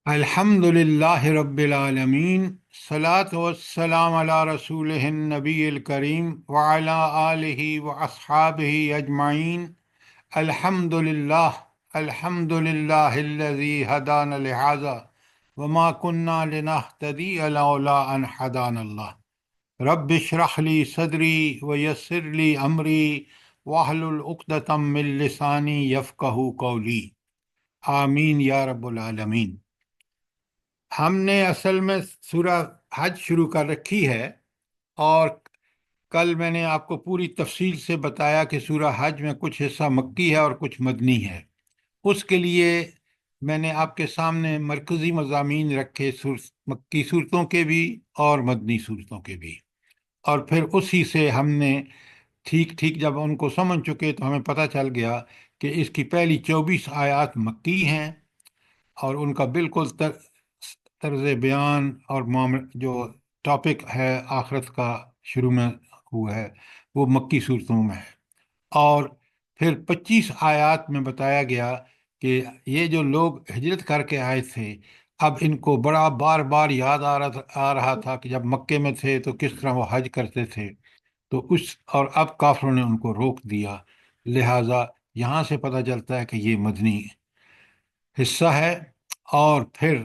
الحمد للہ رب العالمین، صلاۃ والسلام علی رسولہ النبی الکریم وعلی آلہ واصحابہ اجمعین۔ الحمد للہ الحمد للہ الذی ہدانا لہذا وما كنا لنہتدی لولا ان ہدانا اللہ۔ رب اشرح لی صدری ویسر لی امری واحلل عقدۃ من لسانی یفقہوا قولی، آمین یا رب العالمین۔ ہم نے اصل میں سورہ حج شروع کر رکھی ہے، اور کل میں نے آپ کو پوری تفصیل سے بتایا کہ سورہ حج میں کچھ حصہ مکی ہے اور کچھ مدنی ہے۔ اس کے لیے میں نے آپ کے سامنے مرکزی مضامین رکھے، مکی صورتوں کے بھی اور مدنی صورتوں کے بھی، اور پھر اسی سے ہم نے ٹھیک ٹھیک جب ان کو سمجھ چکے تو ہمیں پتہ چل گیا کہ اس کی پہلی 24 آیات مکی ہیں، اور ان کا بالکل طرز بیان اور جو ٹاپک ہے آخرت کا شروع میں ہوا ہے وہ مکی صورتوں میں ہے۔ اور پھر 25 آیات میں بتایا گیا کہ یہ جو لوگ ہجرت کر کے آئے تھے، اب ان کو بڑا بار بار یاد آ رہا تھا کہ جب مکے میں تھے تو کس طرح وہ حج کرتے تھے، تو اور اب کافروں نے ان کو روک دیا، لہٰذا یہاں سے پتہ چلتا ہے کہ یہ مدنی حصہ ہے۔ اور پھر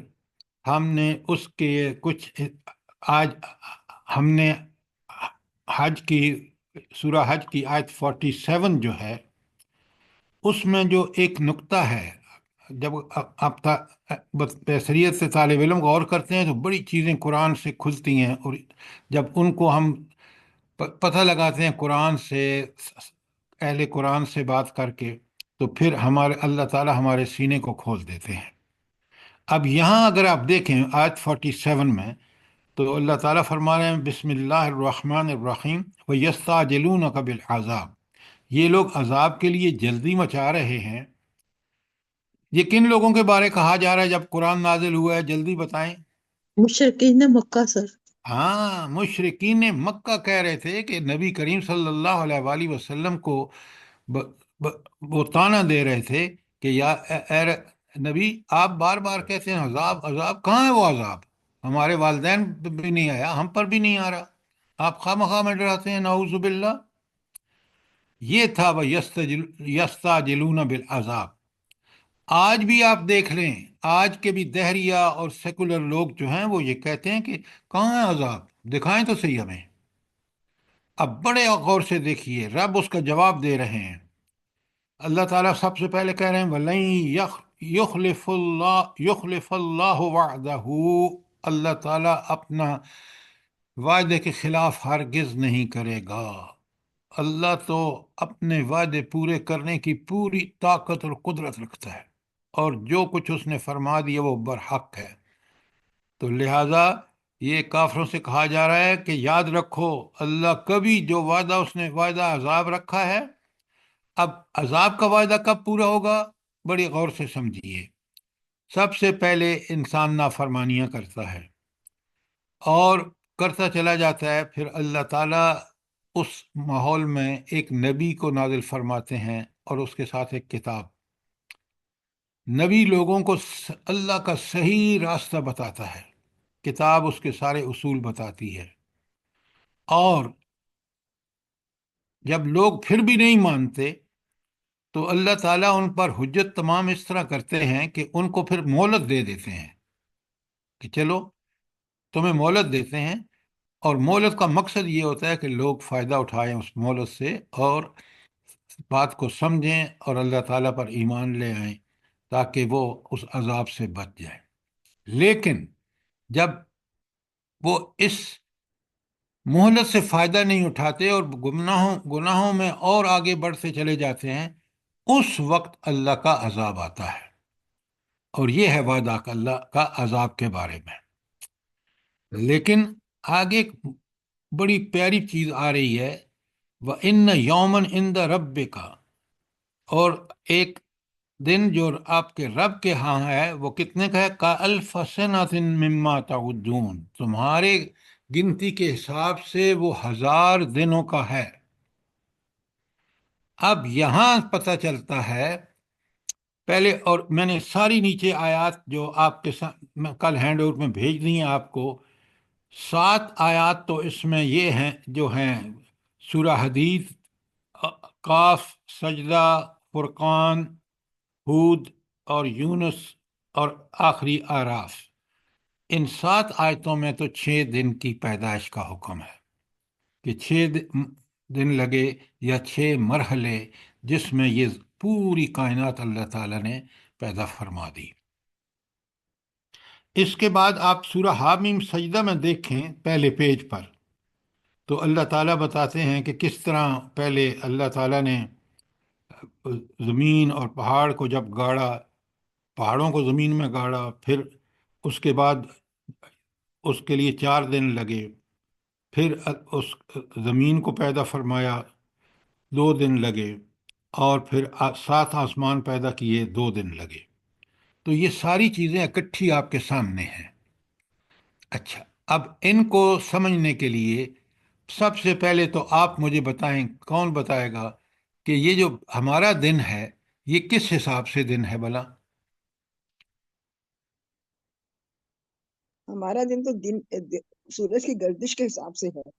ہم نے اس کے کچھ آج ہم نے حج کی سورہ حج کی آیت 47 جو ہے، اس میں جو ایک نقطہ ہے، جب آپ بصیرت سے طالب علم غور کرتے ہیں تو بڑی چیزیں قرآن سے کھلتی ہیں، اور جب ان کو ہم پتہ لگاتے ہیں قرآن سے، اہل قرآن سے بات کر کے، تو پھر اللہ تعالیٰ ہمارے سینے کو کھول دیتے ہیں۔ اب یہاں اگر آپ دیکھیں آیت 47 میں، تو اللہ تعالیٰ فرما رہے ہیں بسم اللہ الرحمن الرحیم وَيَسْتَعْجِلُونَكَ بِالْعَذَابِ، یہ لوگ عذاب کے لیے جلدی مچا رہے ہیں۔ یہ کن لوگوں کے بارے کہا جا رہا ہے جب قرآن نازل ہوا ہے؟ جلدی بتائیں۔ مشرقین مکہ سر۔ ہاں، مشرکین مکہ کہہ رہے تھے کہ نبی کریم صلی اللہ علیہ وآلہ وسلم کو ب- وہ طعنہ دے رہے تھے کہ اے نبی، آپ بار بار کہتے ہیں عذاب عذاب، کہاں ہے وہ عذاب؟ ہمارے والدین پہ بھی نہیں آیا، ہم پر بھی نہیں آ رہا، آپ خواہ مخواہ میں ڈراتے ہیں، نعوذ باللہ۔ یہ تھا وہ یستعجلون بالعذاب۔ آج بھی آپ دیکھ لیں، آج کے بھی دہریہ اور سیکولر لوگ جو ہیں وہ یہ کہتے ہیں کہ کہاں ہے عذاب، دکھائیں تو صحیح ہمیں۔ اب بڑے غور سے دیکھیے، رب اس کا جواب دے رہے ہیں۔ اللہ تعالیٰ سب سے پہلے کہہ رہے ہیں وَلَن يُخْلِفَ اللَّهُ وَعْدَهُ، اللہ تعالیٰ اپنا وعدے کے خلاف ہرگز نہیں کرے گا۔ اللہ تو اپنے وعدے پورے کرنے کی پوری طاقت اور قدرت رکھتا ہے، اور جو کچھ اس نے فرما دیا وہ برحق ہے۔ تو لہٰذا یہ کافروں سے کہا جا رہا ہے کہ یاد رکھو، اللہ کبھی جو وعدہ اس نے وعدہ عذاب رکھا ہے، اب عذاب کا وعدہ کب پورا ہوگا؟ بڑی غور سے سمجھیے۔ سب سے پہلے انسان نافرمانیاں کرتا ہے اور کرتا چلا جاتا ہے، پھر اللہ تعالیٰ اس ماحول میں ایک نبی کو نازل فرماتے ہیں اور اس کے ساتھ ایک کتاب۔ نبی لوگوں کو اللہ کا صحیح راستہ بتاتا ہے، کتاب اس کے سارے اصول بتاتی ہے، اور جب لوگ پھر بھی نہیں مانتے تو اللہ تعالیٰ ان پر حجت تمام اس طرح کرتے ہیں کہ ان کو پھر مہلت دے دیتے ہیں کہ چلو تمہیں مہلت دیتے ہیں، اور مہلت کا مقصد یہ ہوتا ہے کہ لوگ فائدہ اٹھائیں اس مہلت سے اور بات کو سمجھیں اور اللہ تعالیٰ پر ایمان لے آئیں تاکہ وہ اس عذاب سے بچ جائیں۔ لیکن جب وہ اس مہلت سے فائدہ نہیں اٹھاتے اور گناہوں میں اور آگے بڑھتے چلے جاتے ہیں، اس وقت اللہ کا عذاب آتا ہے، اور یہ ہے وعدہ اللہ کا عذاب کے بارے میں۔ لیکن آگے ایک بڑی پیاری چیز آ رہی ہے، وَإِنَّ يَوْمًا عِندَ رَبِّكَ، اور ایک دن جو آپ کے رب کے ہاں ہے وہ کتنے کا ہے؟ کَأَلْفَ سَنَةٍ مِّمَّا تَعُدُّونَ، تمہارے گنتی کے حساب سے وہ 1000 دنوں کا ہے۔ اب یہاں پتہ چلتا ہے پہلے، اور میں نے ساری نیچے آیات جو آپ کے ساتھ میں کل ہینڈ آؤٹ میں بھیج دی ہیں آپ کو، 7 آیات تو اس میں یہ ہیں جو ہیں سورہ حدید، قاف، سجدہ، فرقان، ہود اور یونس اور آخری آراف۔ ان 7 آیتوں میں تو 6 دن کی پیدائش کا حکم ہے کہ 6 دن لگے یا 6 مرحلے جس میں یہ پوری کائنات اللہ تعالیٰ نے پیدا فرما دی۔ اس کے بعد آپ سورہ حامیم سجدہ میں دیکھیں پہلے پیج پر، تو اللہ تعالیٰ بتاتے ہیں کہ کس طرح پہلے اللہ تعالیٰ نے زمین اور پہاڑ کو جب گاڑا، پہاڑوں کو زمین میں گاڑا، پھر اس کے بعد اس کے لیے 4 دن لگے، پھر اس زمین کو پیدا فرمایا، 2 دن لگے، اور پھر 7 آسمان پیدا کیے، 2 دن لگے۔ تو یہ ساری چیزیں اکٹھی آپ کے سامنے ہیں۔ اچھا، اب ان کو سمجھنے کے لیے سب سے پہلے تو آپ مجھے بتائیں، کون بتائے گا کہ یہ جو ہمارا دن ہے یہ کس حساب سے دن ہے بھلا؟ ہمارا دن تو سورج کی گردش کے حساب سے ہے۔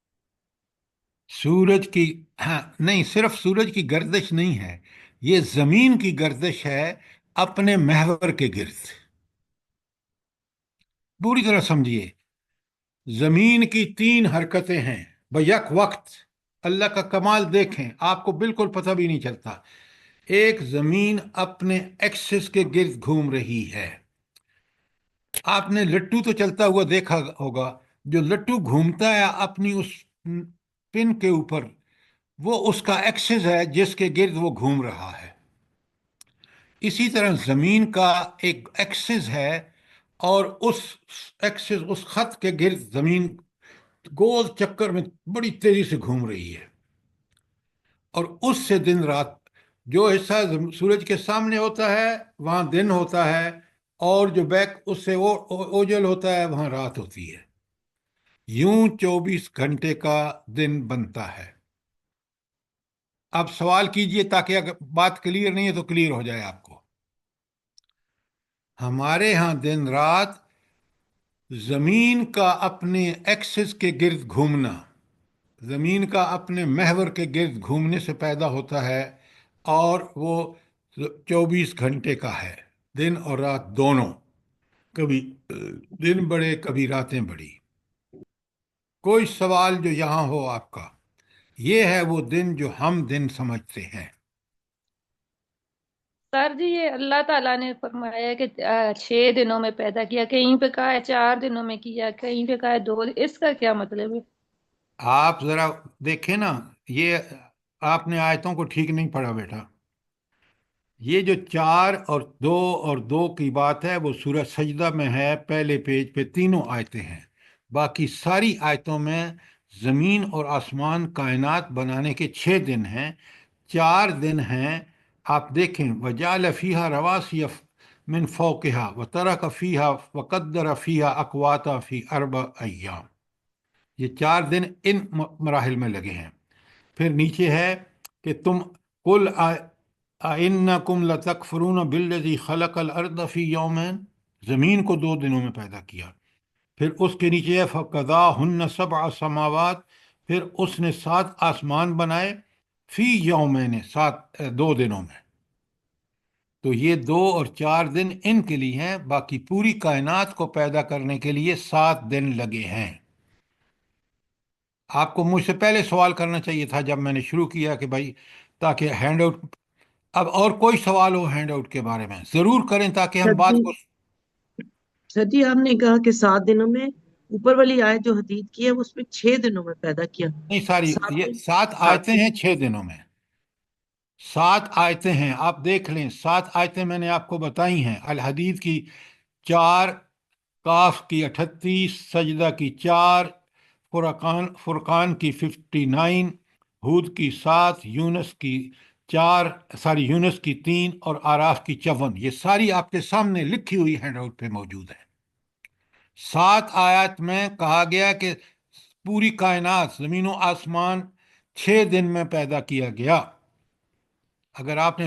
سورج کی، ہاں نہیں، صرف سورج کی گردش نہیں ہے، یہ زمین کی گردش ہے اپنے محور کے گرد۔ پوری طرح سمجھیے، زمین کی 3 حرکتیں ہیں بیک وقت۔ اللہ کا کمال دیکھیں، آپ کو بالکل پتہ بھی نہیں چلتا۔ ایک، زمین اپنے ایکسس کے گرد گھوم رہی ہے۔ آپ نے لٹو تو چلتا ہوا دیکھا ہوگا، جو لٹو گھومتا ہے اپنی اس پن کے اوپر، وہ اس کا ایکسس ہے جس کے گرد وہ گھوم رہا ہے۔ اسی طرح زمین کا ایک ایکسس ہے، اور اس ایکسس، اس خط کے گرد زمین گول چکر میں بڑی تیزی سے گھوم رہی ہے، اور اس سے دن رات، جو حصہ سورج کے سامنے ہوتا ہے وہاں دن ہوتا ہے، اور جو بیک اس سے اوجل ہوتا ہے وہاں رات ہوتی ہے۔ یوں 24 گھنٹے کا دن بنتا ہے۔ اب سوال کیجئے، تاکہ اگر بات کلیئر نہیں ہے تو کلیئر ہو جائے آپ کو۔ ہمارے ہاں دن رات زمین کا اپنے ایکسس کے گرد گھومنا، زمین کا اپنے محور کے گرد گھومنے سے پیدا ہوتا ہے، اور وہ 24 گھنٹے کا ہے، دن اور رات دونوں۔ کبھی دن بڑے، کبھی راتیں بڑی۔ کوئی سوال جو یہاں ہو آپ کا؟ یہ ہے وہ دن جو ہم دن سمجھتے ہیں۔ سر جی، یہ اللہ تعالیٰ نے فرمایا ہے کہ 6 دنوں میں پیدا کیا، کہیں پہ کہا ہے 4 دنوں میں کیا، کہیں پہ کہا ہے 2 دن، اس کا کیا مطلب ہے؟ آپ ذرا دیکھیں نا، یہ آپ نے آیتوں کو ٹھیک نہیں پڑھا بیٹا۔ یہ جو 4 اور 2 کی بات ہے وہ سورہ سجدہ میں ہے، پہلے پیج پہ تینوں آیتیں ہیں۔ باقی ساری آیتوں میں زمین اور آسمان کائنات بنانے کے 6 دن ہیں، 4 دن ہیں۔ آپ دیکھیں، وَجَعَلَ فِيهَا رَوَاسِيَ مِن فَوْقِهَا وَتَرَكَ فِيهَا وَقَدَّرَ فِيهَا أَقْوَاتَهَا فِي 4 أَيَّامٍ۔ یہ 4 دن ان مراحل میں لگے ہیں۔ پھر نیچے ہے کہ تم قل اَإِنَّكُمْ لَتَكْفُرُونَ بِالَّذِي خَلَقَ الْأَرْضَ فِي يَوْمَيْنِ، زمین کو 2 دنوں میں پیدا کیا۔ پھر اس کے نیچے ہے فَقَضَاهُنَّ 7 سماوات، پھر اس نے 7 آسمان بنائے، فی یومین، 2 دنوں میں۔ تو یہ 2 اور 4 دن ان کے لیے ہیں، باقی پوری کائنات کو پیدا کرنے کے لیے 7 دن لگے ہیں۔ آپ کو مجھ سے پہلے سوال کرنا چاہیے تھا جب میں نے شروع کیا کہ بھائی، تاکہ ہینڈ آؤٹ، اب اور کوئی سوال ہو ہینڈ آؤٹ کے بارے میں ضرور کریں تاکہ ہم سر بات جی کو سر جی آپ نے کہا کہ 7 دنوں میں، اوپر والی آیت جو حدید کی ہے اس میں 6 دنوں میں پیدا کیا۔ نہیں، ساری سات یہ 7 آیتیں ہیں 6 دنوں میں۔ 7 آیتیں ہیں، آپ دیکھ لیں، 7 آیتیں میں نے آپ کو بتائی ہیں۔ الحدید کی 4، قاف کی 38، سجدہ کی 4، فرقان کی 59، ہود کی 7، یونس کی 4، یونس کی 3، اور آراف کی 54۔ یہ ساری آپ کے سامنے لکھی ہوئی ہینڈ آؤٹ پہ موجود ہے۔ 7 آیات میں کہا گیا کہ پوری کائنات، زمین و آسمان 6 دن میں پیدا کیا گیا۔ اگر آپ نے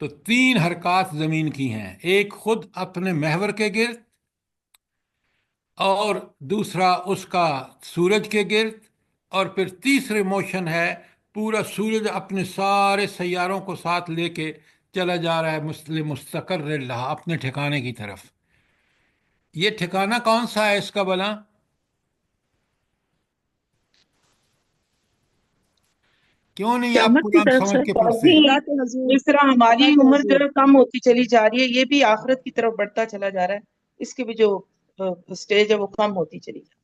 تو 3 حرکات زمین کی ہیں، ایک خود اپنے محور کے گرد، اور دوسرا اس کا سورج کے گرد، اور پھر تیسرے موشن ہے پورا سورج اپنے سارے سیاروں کو ساتھ لے کے چلا جا رہا ہے مستقر اللہ، اپنے ٹھکانے کی طرف۔ یہ ٹھکانہ کون سا ہے اس کا بلا؟ کیوں نہیں آپ قیامت کی قرآن طرف سمجھ سے کے پڑھتے؟ جی، اللہ کے حضور، جس طرح ہماری اللہ کے عمر جو حضور، ہے کم ہوتی چلی جا رہی ہے، یہ بھی آخرت کی طرف بڑھتا چلا جا رہا ہے، اس کی بھی جو سٹیج ہے وہ کم ہوتی چلی جا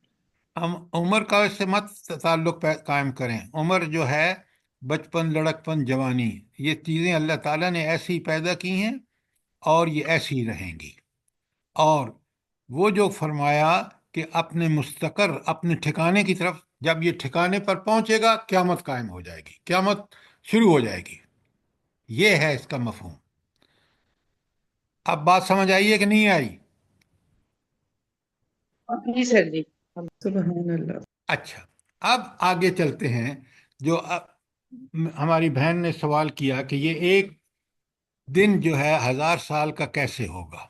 ہم عمر کا اس سے مت تعلق قائم کریں۔ عمر جو ہے بچپن، لڑکپن، جوانی، یہ چیزیں اللہ تعالیٰ نے ایسی پیدا کی ہیں اور یہ ایسی ہی رہیں گی۔ اور وہ جو فرمایا کہ اپنے مستقر، اپنے ٹھکانے کی طرف، جب یہ ٹھکانے پر پہنچے گا قیامت قائم ہو جائے گی، قیامت شروع ہو جائے گی۔ یہ ہے اس کا مفہوم۔ اب بات سمجھ آئی ہے کہ نہیں آئی؟ رہا۔ جی سر جی، سبحان اللہ۔ اچھا، اب آگے چلتے ہیں۔ جو ہماری بہن نے سوال کیا کہ یہ ایک دن جو ہے 1000 سال کا کیسے ہوگا؟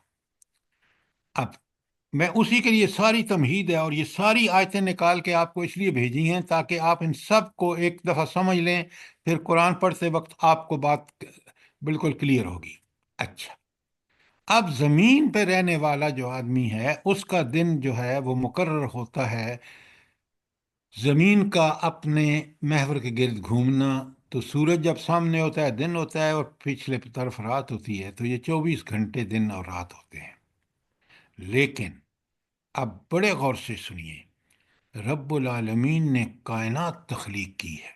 اب میں اسی کے لیے ساری تمہید ہے اور یہ ساری آیتیں نکال کے آپ کو اس لیے بھیجی ہیں تاکہ آپ ان سب کو ایک دفعہ سمجھ لیں، پھر قرآن پڑھتے وقت آپ کو بات بالکل کلیئر ہوگی۔ اچھا، اب زمین پہ رہنے والا جو آدمی ہے اس کا دن جو ہے وہ مقرر ہوتا ہے زمین کا اپنے محور کے گرد گھومنا۔ تو سورج جب سامنے ہوتا ہے دن ہوتا ہے اور پچھلے طرف رات ہوتی ہے، تو یہ 24 گھنٹے دن اور رات ہوتے ہیں۔ لیکن اب بڑے غور سے سنیے، رب العالمین نے کائنات تخلیق کی ہے،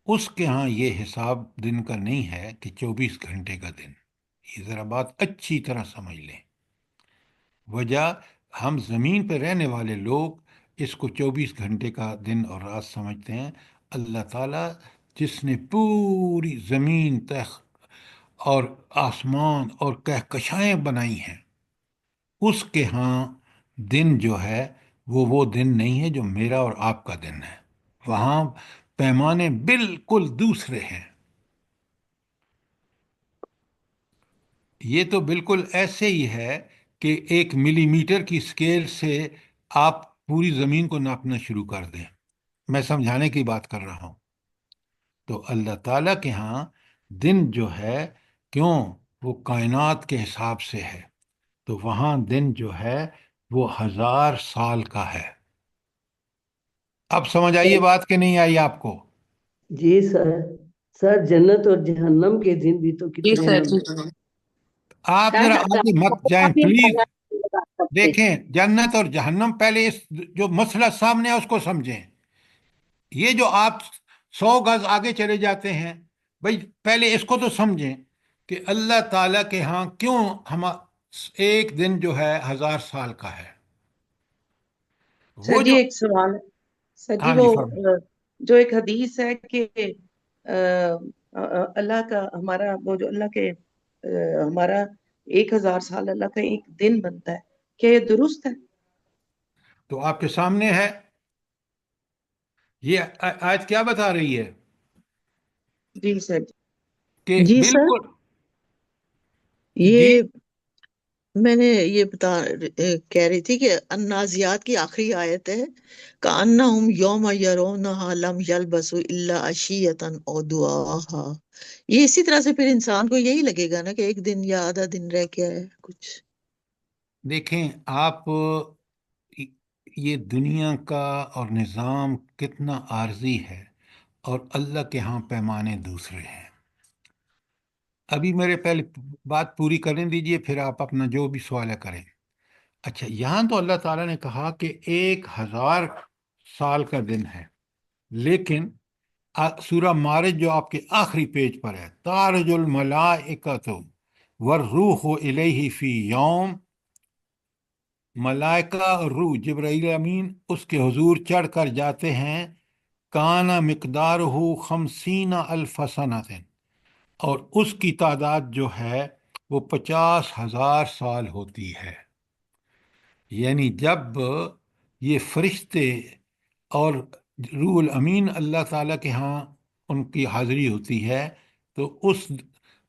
اس کے ہاں یہ حساب دن کا نہیں ہے کہ 24 گھنٹے کا دن۔ یہ ذرا بات اچھی طرح سمجھ لیں۔ وجہ، ہم زمین پہ رہنے والے لوگ اس کو 24 گھنٹے کا دن اور رات سمجھتے ہیں۔ اللہ تعالیٰ جس نے پوری زمین اور آسمان اور کہکشائیں بنائی ہیں، اس کے ہاں دن جو ہے وہ دن نہیں ہے جو میرا اور آپ کا دن ہے۔ وہاں پیمانے بالکل دوسرے ہیں۔ یہ تو بالکل ایسے ہی ہے کہ 1 ملی میٹر کی سکیل سے آپ پوری زمین کو ناپنا شروع کر دیں۔ میں سمجھانے کی بات کر رہا ہوں۔ تو اللہ تعالیٰ کے ہاں دن جو ہے، کیوں، وہ کائنات کے حساب سے ہے، تو وہاں دن جو ہے وہ 1000 سال کا ہے۔ اب سمجھ آئیے بات کہ نہیں آئی آپ کو؟ جی سر جنت اور جہنم کے دن بھی تو جی کتنے سر لمبے جی۔ آپ ذرا آگے مت جائیں پلیز۔ دیکھیں، جنت اور جہنم، پہلے اس جو مسئلہ سامنے ہے اس کو سمجھیں۔ یہ جو آپ 100 گز آگے چلے جاتے ہیں، بھائی پہلے اس کو تو سمجھیں کہ اللہ تعالیٰ کے ہاں کیوں ہم ایک دن جو ہے 1000 سال کا ہے۔ سر وہ جی جو، ایک سوال ہے سر جی، ہاں وہ جی فرمائیں۔ جو ایک حدیث ہے کہ اللہ کا ہمارا وہ جو اللہ کے ہمارا 1000 سال اللہ کا ایک دن بنتا ہے، کیا یہ درست ہے؟ تو آپ کے سامنے ہے، یہ آیت کیا بتا رہی ہے جی سر کہ جی سر، بالکل جی، یہ میں نے یہ کہہ رہی تھی کہ النازعات کی آخری آیت ہے کأنہم یوم یرونہا لم یلبسوا الا عشیۃ او ضحاہا۔ یہ اسی طرح سے پھر انسان کو یہی لگے گا نا کہ ایک دن یا آدھا دن رہ کے آیا کچھ۔ دیکھیں آپ، یہ دنیا کا اور نظام کتنا عارضی ہے اور اللہ کے ہاں پیمانے دوسرے ہیں۔ ابھی میرے پہلے بات پوری کرنے دیجئے، پھر آپ اپنا جو بھی سوال کریں۔ اچھا، یہاں تو اللہ تعالیٰ نے کہا کہ 1000 سال کا دن ہے، لیکن سورہ معارج جو آپ کے آخری پیج پر ہے، تعرج الملائکۃ والروح الیہ فی یوم، ملائکہ اور روح جبرائیل امین اس کے حضور چڑھ کر جاتے ہیں، کانا مقدارہ 50,000 سنۃ، اور اس کی تعداد جو ہے وہ 50,000 سال ہوتی ہے۔ یعنی جب یہ فرشتے اور روح الامین اللہ تعالیٰ کے ہاں ان کی حاضری ہوتی ہے، تو اس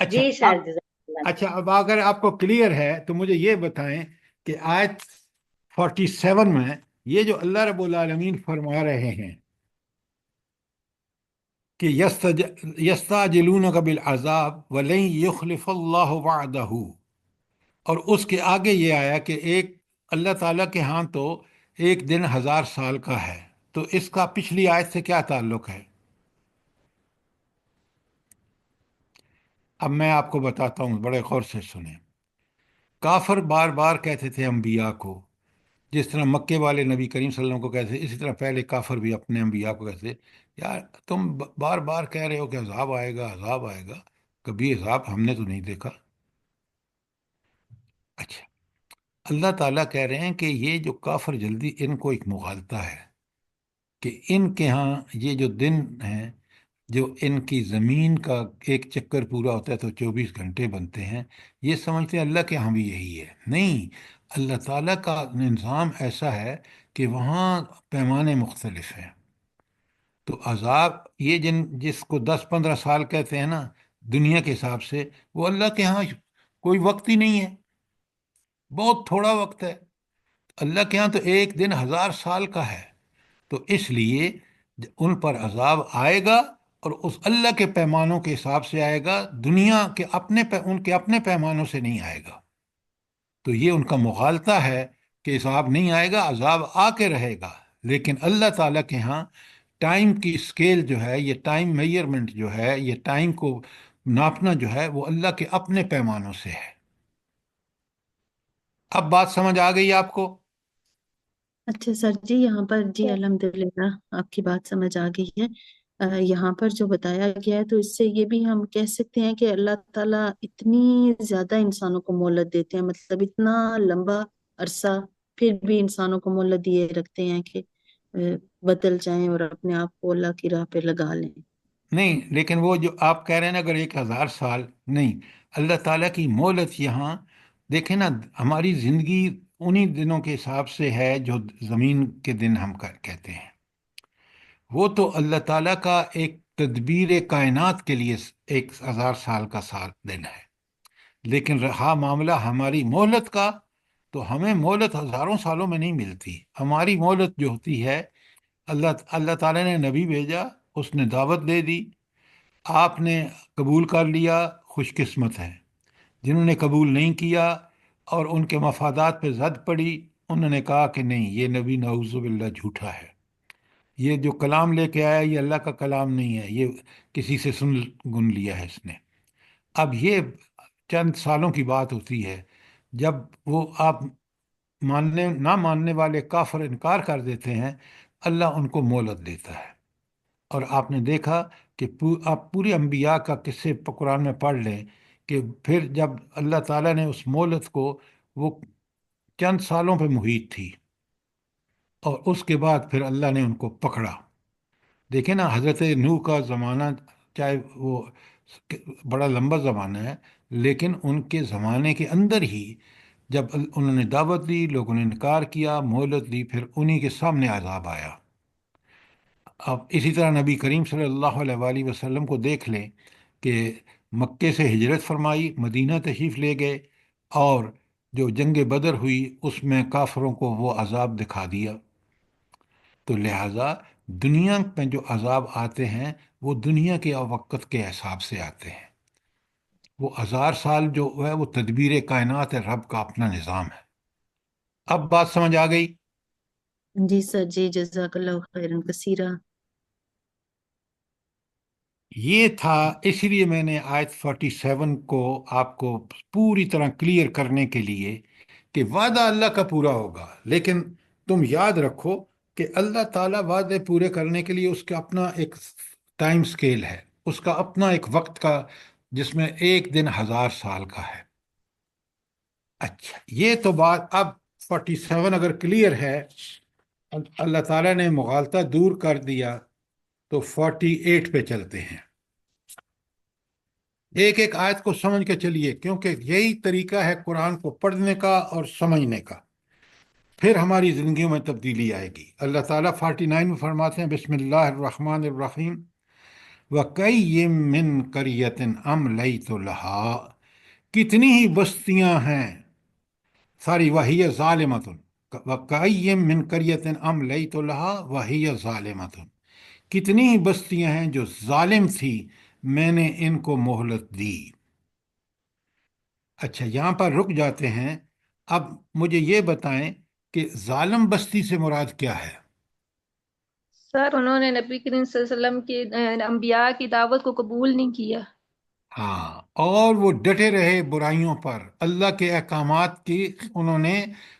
اچھا جی سر، اب جزاک اللہ۔ اچھا اب اگر آپ کو کلیئر ہے تو مجھے یہ بتائیں کہ آیت 47 میں یہ جو اللہ رب العالمین فرما رہے ہیں کہ یستعجلونک بالعذاب ولن یخلف اللہ وعدہ، اور اس کے آگے یہ آیا کہ ایک اللہ تعالیٰ کے ہاں تو ایک دن 1000 سال کا ہے، تو اس کا پچھلی آیت سے کیا تعلق ہے؟ اب میں آپ کو بتاتا ہوں، بڑے غور سے سنیں۔ کافر بار بار کہتے تھے انبیاء کو، جس طرح مکے والے نبی کریم صلی اللہ علیہ وسلم کو کہتے تھے، اسی طرح پہلے کافر بھی اپنے انبیاء کو کہتے تھے، یار تم بار بار کہہ رہے ہو کہ عذاب آئے گا عذاب آئے گا، کبھی عذاب ہم نے تو نہیں دیکھا۔ اچھا، اللہ تعالیٰ کہہ رہے ہیں کہ یہ جو کافر جلدی ان کو ایک مغالطہ ہے کہ ان کے ہاں یہ جو دن ہیں، جو ان کی زمین کا ایک چکر پورا ہوتا ہے تو 24 گھنٹے بنتے ہیں، یہ سمجھتے ہیں اللہ کے ہاں بھی یہی ہے۔ نہیں، اللہ تعالیٰ کا نظام ایسا ہے کہ وہاں پیمانے مختلف ہیں۔ تو عذاب یہ جس کو 10-15 سال کہتے ہیں نا دنیا کے حساب سے، وہ اللہ کے ہاں کوئی وقت ہی نہیں ہے، بہت تھوڑا وقت ہے۔ اللہ کے ہاں تو ایک دن 1000 سال کا ہے، تو اس لیے ان پر عذاب آئے گا، اور اس اللہ کے پیمانوں کے حساب سے آئے گا، دنیا کے ان کے اپنے پیمانوں سے نہیں آئے گا۔ تو یہ ان کا مغالطہ ہے کہ عذاب نہیں آئے گا، عذاب آ کے رہے گا، لیکن اللہ تعالیٰ کے ہاں ٹائم کی اسکیل جو ہے، یہ ٹائم میئرمنٹ جو ہے، یہ ٹائم کو ناپنا جو ہے، وہ اللہ کے اپنے پیمانوں سے ہے۔ اب بات سمجھ آ گئی آپ کو؟ اچھا سر جی، یہاں پر جی الحمدللہ آپ کی بات سمجھ آ گئی ہے۔ یہاں پر جو بتایا گیا ہے تو اس سے یہ بھی ہم کہہ سکتے ہیں کہ اللہ تعالیٰ اتنی زیادہ انسانوں کو مہلت دیتے ہیں، مطلب اتنا لمبا عرصہ پھر بھی انسانوں کو مہلت دیے رکھتے ہیں کہ بدل جائیں اور اپنے آپ کو اللہ کی راہ پہ لگا لیں۔ نہیں، لیکن وہ جو آپ کہہ رہے ہیں نا، اگر 1000 سال نہیں، اللہ تعالیٰ کی مہلت یہاں دیکھیں نا، ہماری زندگی انہی دنوں کے حساب سے ہے جو زمین کے دن ہم کہتے ہیں۔ وہ تو اللہ تعالیٰ کا ایک تدبیر کائنات کے لیے 1000 سال کا سال دن ہے، لیکن رہا معاملہ ہماری مہلت کا، تو ہمیں مہلت ہزاروں سالوں میں نہیں ملتی۔ ہماری مہلت جو ہوتی ہے، اللہ تعالیٰ نے نبی بھیجا، اس نے دعوت دے دی، آپ نے قبول کر لیا، خوش قسمت ہیں۔ جنہوں نے قبول نہیں کیا اور ان کے مفادات پہ زد پڑی، انہوں نے کہا کہ نہیں، یہ نبی نعوذ باللہ جھوٹا ہے، یہ جو کلام لے کے آیا یہ اللہ کا کلام نہیں ہے، یہ کسی سے سن گن لیا ہے اس نے۔ اب یہ چند سالوں کی بات ہوتی ہے، جب وہ آپ نہ ماننے والے کافر انکار کر دیتے ہیں، اللہ ان کو مہلت دیتا ہے۔ اور آپ نے دیکھا کہ آپ پورے انبیاء کا قصے قرآن میں پڑھ لیں کہ پھر جب اللہ تعالیٰ نے اس مہلت کو، وہ چند سالوں پہ محیط تھی، اور اس کے بعد پھر اللہ نے ان کو پکڑا۔ دیکھیں نا، حضرت نوح کا زمانہ چاہے وہ بڑا لمبا زمانہ ہے، لیکن ان کے زمانے کے اندر ہی جب انہوں نے دعوت دی، لوگوں نے انکار کیا، مہلت دی، پھر انہی کے سامنے عذاب آیا۔ اب اسی طرح نبی کریم صلی اللہ علیہ وآلہ وسلم کو دیکھ لیں کہ مکے سے ہجرت فرمائی، مدینہ تشریف لے گئے، اور جو جنگ بدر ہوئی اس میں کافروں کو وہ عذاب دکھا دیا۔ تو لہٰذا دنیا میں جو عذاب آتے ہیں وہ دنیا کے وقت کے حساب سے آتے ہیں۔ وہ 1000 سال جو ہے وہ تدبیر کائنات ہے، رب کا اپنا نظام ہے۔ اب بات سمجھ آ گئی؟ جی سر جی، جزاک اللہ خیرن کثیرہ۔ یہ تھا، اس لیے میں نے آیت 47 کو آپ کو پوری طرح کلیئر کرنے کے لیے کہ وعدہ اللہ کا پورا ہوگا، لیکن تم یاد رکھو کہ اللہ تعالیٰ وعدے پورے کرنے کے لیے اس کا اپنا ایک ٹائم سکیل ہے، اس کا اپنا ایک وقت کا، جس میں ایک دن 1000 سال کا ہے۔ اچھا، یہ تو بات اب 47 اگر کلیئر ہے، اللہ تعالیٰ نے مغالطہ دور کر دیا، تو 48 پہ چلتے ہیں۔ ایک ایک آیت کو سمجھ کے چلیے، کیونکہ یہی طریقہ ہے قرآن کو پڑھنے کا اور سمجھنے کا، پھر ہماری زندگیوں میں تبدیلی آئے گی۔ اللہ تعالیٰ 49 میں فرماتے ہیں، بسم اللہ الرحمن الرحیم، وَكَيٍّ مِّن قَرْيَةٍ أَمْلَيْتُ لَهَا، کتنی ہی بستیاں ہیں، ساری وَهِيَ ظَالِمَةٌ، وَكَيٍّ مِّن قَرْيَةٍ أَمْلَيْتُ لَهَا وَهِيَ ظَالِمَةٌ، کتنی ہی بستیاں ہیں جو ظالم تھی، میں نے ان کو مہلت دی۔ اچھا، یہاں پر رک جاتے ہیں۔ اب مجھے یہ بتائیں کہ ظالم بستی سے مراد کیا ہے؟ سر انہوں نے نبی کریم صلی اللہ علیہ وسلم کی انبیاء کی دعوت کو قبول نہیں کیا۔ ہاں، اور وہ ڈٹے رہے برائیوں پر، اللہ کے احکامات کی انہوں نے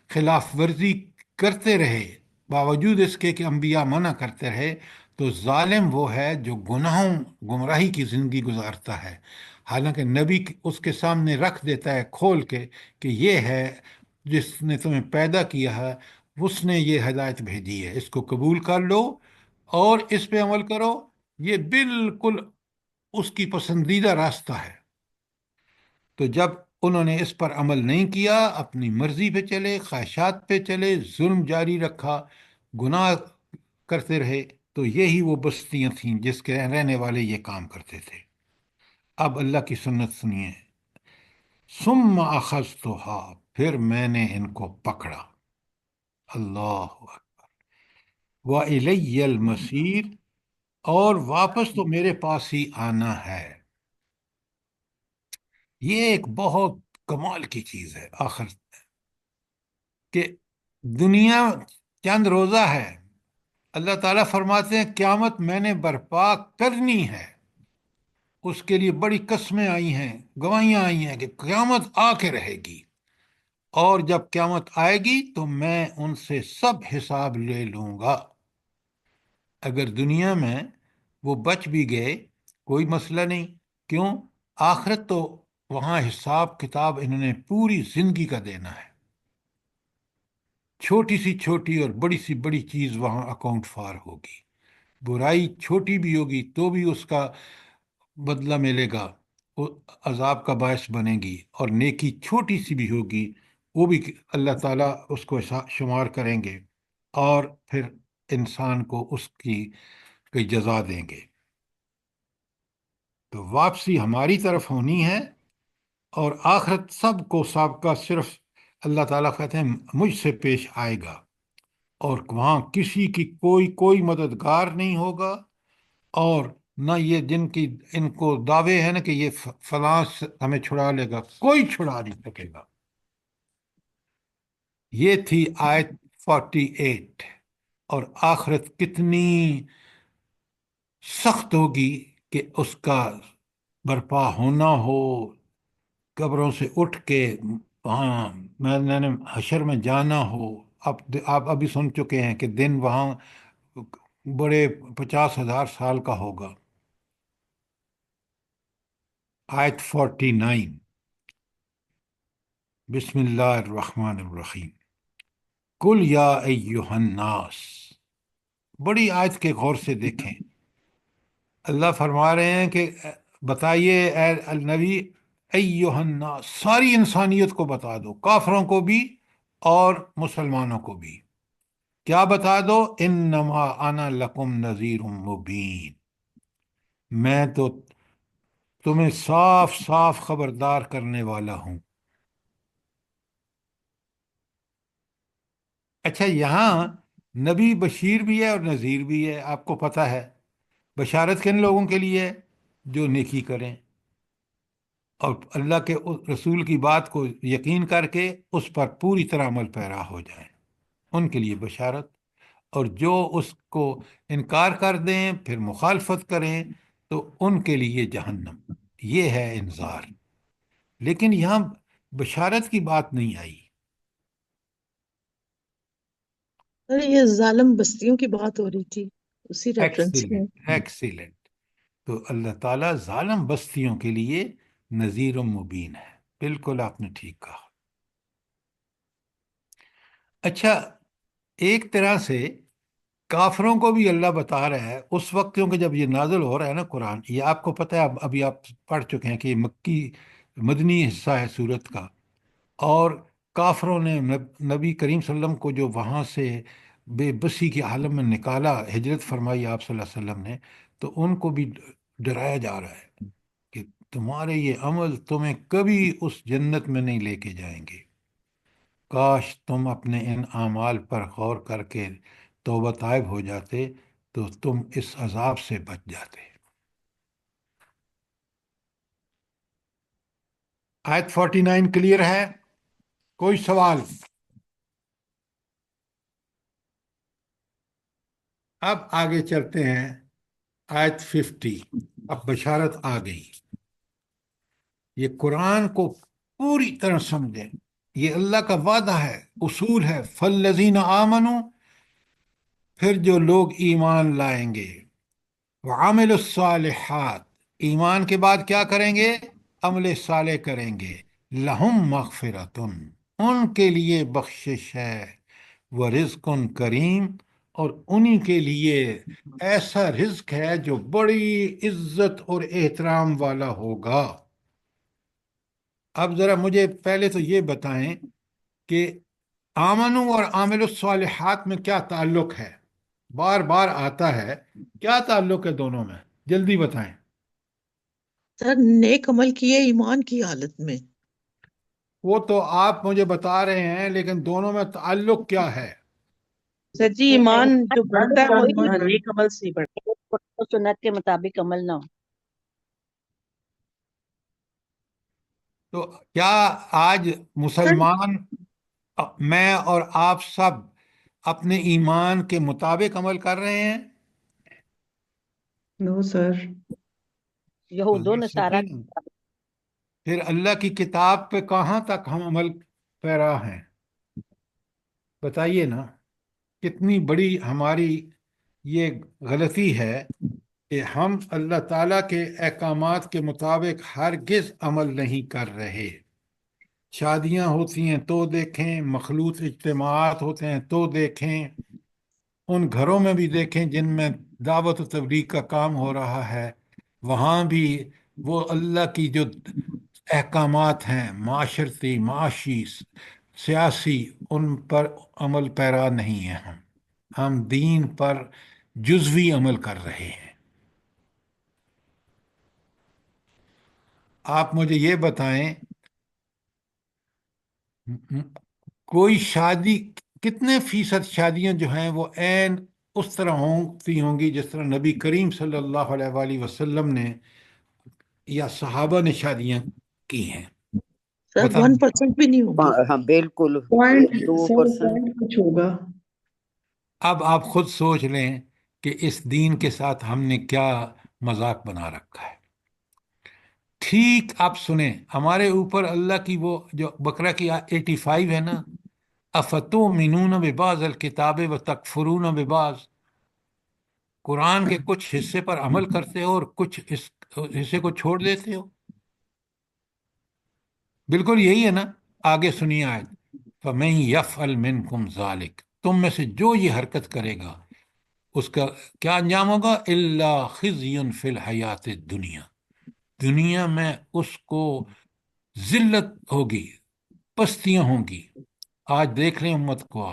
خلاف ورزی کرتے رہے، باوجود اس کے کہ انبیاء منع کرتے رہے۔ تو ظالم وہ ہے جو گناہوں گمراہی کی زندگی گزارتا ہے، حالانکہ نبی اس کے سامنے رکھ دیتا ہے کھول کے کہ یہ ہے جس نے تمہیں پیدا کیا ہے، اس نے یہ ہدایت بھیجی ہے، اس کو قبول کر لو اور اس پہ عمل کرو، یہ بالکل اس کی پسندیدہ راستہ ہے۔ تو جب انہوں نے اس پر عمل نہیں کیا، اپنی مرضی پہ چلے، خواہشات پہ چلے، ظلم جاری رکھا، گناہ کرتے رہے، تو یہی وہ بستیاں تھیں جس کے رہنے والے یہ کام کرتے تھے۔ اب اللہ کی سنت سنیے، ثم اخذتها، پھر میں نے ان کو پکڑا، اللہ اکبر، وَإِلَيَّ الْمَصِيرُ، اور واپس تو میرے پاس ہی آنا ہے۔ یہ ایک بہت کمال کی چیز ہے آخر، کہ دنیا چند روزہ ہے، اللہ تعالیٰ فرماتے ہیں قیامت میں نے برپا کرنی ہے، اس کے لیے بڑی قسمیں آئی ہیں، گواہیاں آئی ہیں کہ قیامت آ کے رہے گی، اور جب قیامت آئے گی تو میں ان سے سب حساب لے لوں گا۔ اگر دنیا میں وہ بچ بھی گئے کوئی مسئلہ نہیں، کیوں؟ آخرت تو وہاں حساب کتاب انہوں نے پوری زندگی کا دینا ہے، چھوٹی سی چھوٹی اور بڑی سی بڑی چیز وہاں اکاؤنٹ فار ہوگی، برائی چھوٹی بھی ہوگی تو بھی اس کا بدلہ ملے گا، وہ عذاب کا باعث بنے گی، اور نیکی چھوٹی سی بھی ہوگی وہ بھی اللہ تعالیٰ اس کو شمار کریں گے، اور پھر انسان کو اس کی جزا دیں گے۔ تو واپسی ہماری طرف ہونی ہے، اور آخرت سب کو سابقہ صرف اللہ تعالیٰ کہتے ہیں مجھ سے پیش آئے گا، اور وہاں کسی کی کوئی مددگار نہیں ہوگا، اور نہ یہ جن کی ان کو دعوے ہیں نا کہ یہ فلاں ہمیں چھڑا لے گا، کوئی چھڑا نہیں سکے گا۔ یہ تھی آیت 48، اور آخرت کتنی سخت ہوگی کہ اس کا برپا ہونا ہو، قبروں سے اٹھ کے وہاں میں نے حشر میں جانا ہو۔ اب آپ ابھی سن چکے ہیں کہ دن وہاں بڑے 50,000 سال کا ہوگا۔ آیت 49، بسم اللہ الرحمن الرحیم، قل یا ایہا الناس، بڑی آیت کے غور سے دیکھیں، اللہ فرما رہے ہیں کہ بتائیے اے النبی، ایہا الناس، ساری انسانیت کو بتا دو، کافروں کو بھی اور مسلمانوں کو بھی، کیا بتا دو؟ انما انا لکم نذیر مبین، میں تو تمہیں صاف صاف خبردار کرنے والا ہوں۔ اچھا، یہاں نبی بشیر بھی ہے اور نذیر بھی ہے، آپ کو پتہ ہے۔ بشارت کن لوگوں کے لیے ہے؟ جو نیکی کریں اور اللہ کے رسول کی بات کو یقین کر کے اس پر پوری طرح عمل پیرا ہو جائیں، ان کے لیے بشارت، اور جو اس کو انکار کر دیں پھر مخالفت کریں تو ان کے لیے جہنم، یہ ہے انذار۔ لیکن یہاں بشارت کی بات نہیں آئی۔ ارے یہ ظالم بستیوں کی بات ہو رہی تھی اسی ریفرنس میں۔ ایکسیلنٹ، ایکسیلنٹ، تو اللہ تعالیٰ ظالم بستیوں کے لیے نذیر و مبین ہے، بالکل آپ نے ٹھیک کہا۔ اچھا، ایک طرح سے کافروں کو بھی اللہ بتا رہا ہے اس وقت، کیونکہ جب یہ نازل ہو رہا ہے نا قرآن، یہ آپ کو پتہ ہے، ابھی آپ پڑھ چکے ہیں کہ یہ مدنی حصہ ہے سورت کا، اور کافروں نے نبی کریم صلی اللہ علیہ وسلم کو جو وہاں سے بے بسی کے عالم میں نکالا، ہجرت فرمائی آپ صلی اللہ علیہ وسلم نے، تو ان کو بھی ڈرایا جا رہا ہے کہ تمہارے یہ عمل تمہیں کبھی اس جنت میں نہیں لے کے جائیں گے، کاش تم اپنے ان اعمال پر غور کر کے توبہ طائب ہو جاتے تو تم اس عذاب سے بچ جاتے۔ آیت 49 کلیئر ہے؟ کوئی سوال؟ اب آگے چلتے ہیں، آیت 50۔ اب بشارت آ گئی۔ یہ قرآن کو پوری طرح سمجھیں، یہ اللہ کا وعدہ ہے، اصول ہے۔ فالذین آمنوا، پھر جو لوگ ایمان لائیں گے، وعملوا الصالحات، ایمان کے بعد کیا کریں گے؟ عمل صالح کریں گے، لہم مغفرتن، ان کے لیے بخشش ہے، ورزق کریم، اور انہی کے لیے ایسا رزق ہے جو بڑی عزت اور احترام والا ہوگا۔ اب ذرا مجھے پہلے تو یہ بتائیں کہ آمنو اور عامل الصالحات میں کیا تعلق ہے؟ بار بار آتا ہے، کیا تعلق ہے دونوں میں؟ جلدی بتائیں۔ سر نیک عمل کیے ایمان کی حالت میں۔ وہ تو آپ مجھے بتا رہے ہیں، لیکن دونوں میں تعلق کیا ہے؟ سر جی ایمان جو بڑھتا ہے وہ نیک عمل سے ہی بڑھتا تو سنت کے مطابق عمل نہ ہو۔ تو کیا آج مسلمان، میں اور آپ سب اپنے ایمان کے مطابق عمل کر رہے ہیں؟ نو سر۔ یہود و ظاہر نصارہ صحیح ہے۔ پھر اللہ کی کتاب پہ کہاں تک ہم عمل پیرا ہیں؟ بتائیے نا، کتنی بڑی ہماری یہ غلطی ہے کہ ہم اللہ تعالیٰ کے احکامات کے مطابق ہرگز عمل نہیں کر رہے۔ شادیاں ہوتی ہیں تو دیکھیں، مخلوط اجتماعات ہوتے ہیں تو دیکھیں، ان گھروں میں بھی دیکھیں جن میں دعوت و تبلیغ کا کام ہو رہا ہے، وہاں بھی وہ اللہ کی جو احکامات ہیں معاشرتی، معاشی، سیاسی، ان پر عمل پیرا نہیں ہیں۔ ہم دین پر جزوی عمل کر رہے ہیں۔ آپ مجھے یہ بتائیں، کوئی شادی، کتنے فیصد شادیاں جو ہیں وہ عین اس طرح ہوتی ہوں گی جس طرح نبی کریم صلی اللہ علیہ وآلہ وسلم نے یا صحابہ نے شادیاں کی ہیں؟ سر بتائیں۔ 1% بھی نہیں ہوگی۔ ہاں بالکل، پوائنٹ 2%۔ پوائنٹ کچھ ہوگا۔ اب آپ خود سوچ لیں کہ اس دین کے ساتھ ہم نے کیا مذاق بنا رکھا ہے۔ ٹھیک آپ سنیں، ہمارے اوپر اللہ کی وہ جو بقرہ کی 85 ہے نا، افتؤمنون ببعض الکتاب وتکفرون ببعض، قرآن کے کچھ حصے پر عمل کرتے ہو اور کچھ اس حصے کو چھوڑ دیتے ہو۔ بالکل یہی ہے نا۔ آگے سنیے آیت، فَمَن يَفْعَلْ مِنْكُمْ ذَلِكَ، تم میں سے جو یہ حرکت کرے گا اس کا کیا انجام ہوگا؟ إِلَّا خِزْيٌ فِي الْحَيَاةِ الدُّنْيَا، دنیا میں اس کو ذلت ہوگی، پستیاں ہوں گی۔ آج دیکھ لیں امت کو،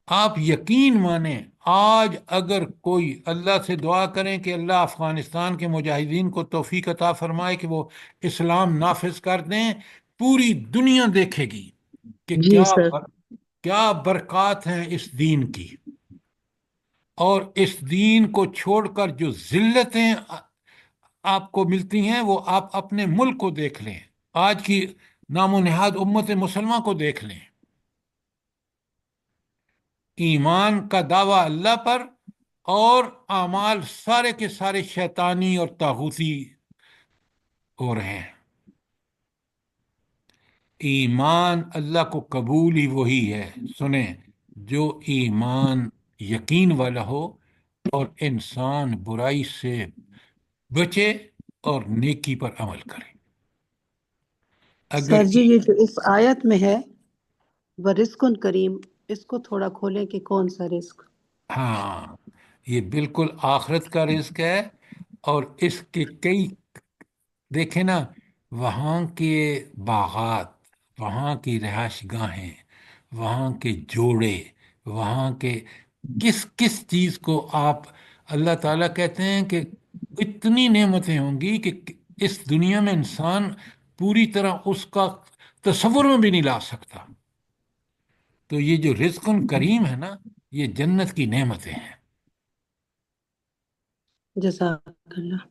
آپ یقین مانیں، آج اگر کوئی اللہ سے دعا کریں کہ اللہ افغانستان کے مجاہدین کو توفیق عطا فرمائے کہ وہ اسلام نافذ کر دیں، پوری دنیا دیکھے گی کہ جی سر۔ کیا برکات ہیں اس دین کی، اور اس دین کو چھوڑ کر جو ذلتیں آپ کو ملتی ہیں وہ آپ اپنے ملک کو دیکھ لیں، آج کی نام و نہاد امت مسلمہ کو دیکھ لیں۔ ایمان کا دعویٰ اللہ پر، اور اعمال سارے کے سارے شیطانی اور طاغوتی ہو رہے ہیں۔ ایمان اللہ کو قبول ہی وہی ہے، سنیں، جو ایمان یقین والا ہو اور انسان برائی سے بچے اور نیکی پر عمل کرے۔ اگر سر جی یہ جو اس آیت میں ہے ورزق کریم، اس کو تھوڑا کھولیں کہ کون سا رزق؟ ہاں، یہ بالکل آخرت کا رزق ہے، اور اس کے کئی، دیکھیں نا، وہاں کے باغات، وہاں کی رہائش گاہیں، وہاں کے جوڑے، وہاں کے کس کس چیز کو آپ، اللہ تعالیٰ کہتے ہیں کہ اتنی نعمتیں ہوں گی کہ اس دنیا میں انسان پوری طرح اس کا تصور میں بھی نہیں لا سکتا۔ تو یہ جو رزق کریم ہے نا، یہ جنت کی نعمتیں ہیں۔ جزاک اللہ۔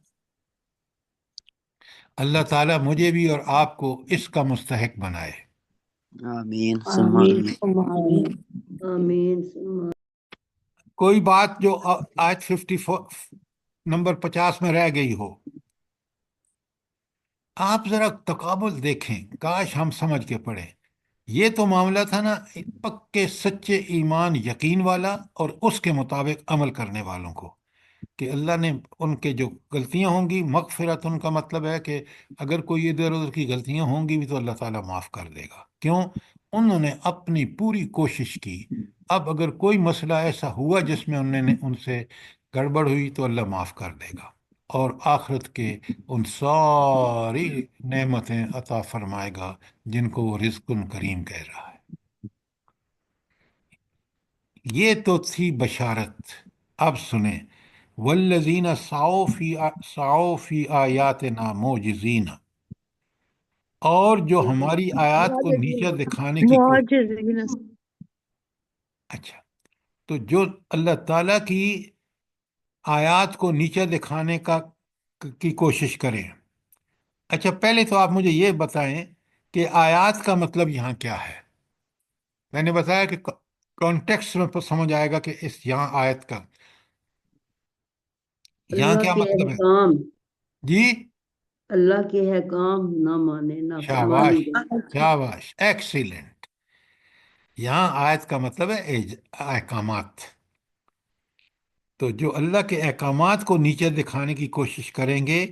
اللہ تعالیٰ مجھے بھی اور آپ کو اس کا مستحق بنائے۔ آمین ثم آمین آمین۔ ثم آمین۔ آمین۔ کوئی بات جو آیت 54 نمبر 50 میں رہ گئی ہو، آپ ذرا تقابل دیکھیں، کاش ہم سمجھ کے پڑھیں۔ یہ تو معاملہ تھا نا پکے سچے ایمان یقین والا اور اس کے مطابق عمل کرنے والوں کو، کہ اللہ نے ان کے جو غلطیاں ہوں گی، مغفرت ان کا مطلب ہے کہ اگر کوئی ادھر ادھر کی غلطیاں ہوں گی بھی تو اللہ تعالیٰ معاف کر دے گا، کیوں؟ انہوں نے اپنی پوری کوشش کی۔ اب اگر کوئی مسئلہ ایسا ہوا جس میں انہوں نے ان سے گڑبڑ ہوئی تو اللہ معاف کر دے گا، اور آخرت کے ان ساری نعمتیں عطا فرمائے گا جن کو وہ رزق کریم کہہ رہا ہے۔ یہ تو تھی بشارت۔ اب سنیں، والذین سعوا فی آیاتنا معجزین، اور جو ہماری آیات کو نیچا دکھانے کی کوشش، معجزین۔ اچھا، تو جو اللہ تعالیٰ کی آیات کو نیچا دکھانے کی کوشش کریں۔ اچھا، پہلے تو آپ مجھے یہ بتائیں کہ آیات کا مطلب یہاں کیا ہے؟ میں نے بتایا کہ کانٹیکسٹ میں سمجھ آئے گا کہ اس یہاں آیت کا یہاں اللہ کیا کے مطلب ہے؟ احکام، جی، اللہ کے احکام نہ مانے، نہ شاباش، فرمانی۔ شاباش، ایکسیلنٹ۔ یہاں آیت کا مطلب ہے احکامات۔ تو جو اللہ کے احکامات کو نیچے دکھانے کی کوشش کریں گے،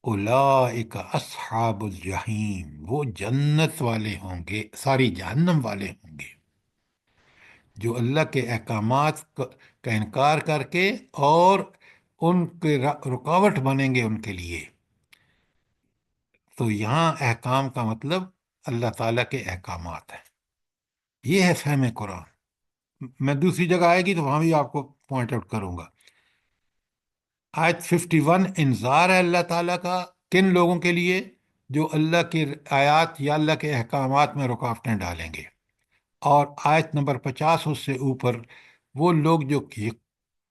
اولئک اصحاب الجحیم، وہ جنت والے ہوں گے، ساری جہنم والے ہوں گے، جو اللہ کے احکامات کا انکار کر کے اور ان کے رکاوٹ بنیں گے ان کے لیے۔ تو یہاں احکام کا مطلب اللہ تعالیٰ کے احکامات ہیں۔ یہ ہے فہم قرآن۔ میں دوسری جگہ آئے گی تو وہاں بھی آپ کو پوائنٹ آؤٹ کروں گا۔ آیت 51 انذار ہے اللہ تعالیٰ کا کن لوگوں کے لیے؟ جو اللہ کے آیات یا اللہ کے احکامات میں رکاوٹیں ڈالیں گے۔ اور آیت نمبر 50 اس سے اوپر وہ لوگ جو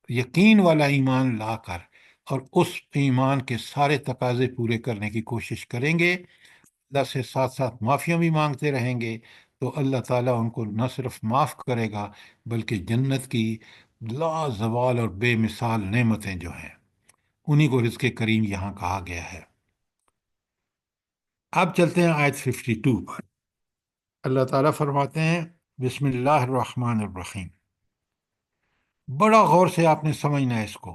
یقین والا ایمان لا کر اور اس ایمان کے سارے تقاضے پورے کرنے کی کوشش کریں گے، اللہ سے ساتھ ساتھ معافیاں بھی مانگتے رہیں گے، تو اللہ تعالیٰ ان کو نہ صرف معاف کرے گا بلکہ جنت کی لا زوال اور بے مثال نعمتیں جو ہیں انہی کو رزق کریم یہاں کہا گیا ہے۔ اب چلتے ہیں آیت 52 پر۔ اللہ تعالیٰ فرماتے ہیں، بسم اللہ الرحمن الرحیم، بڑا غور سے آپ نے سمجھنا ہے اس کو۔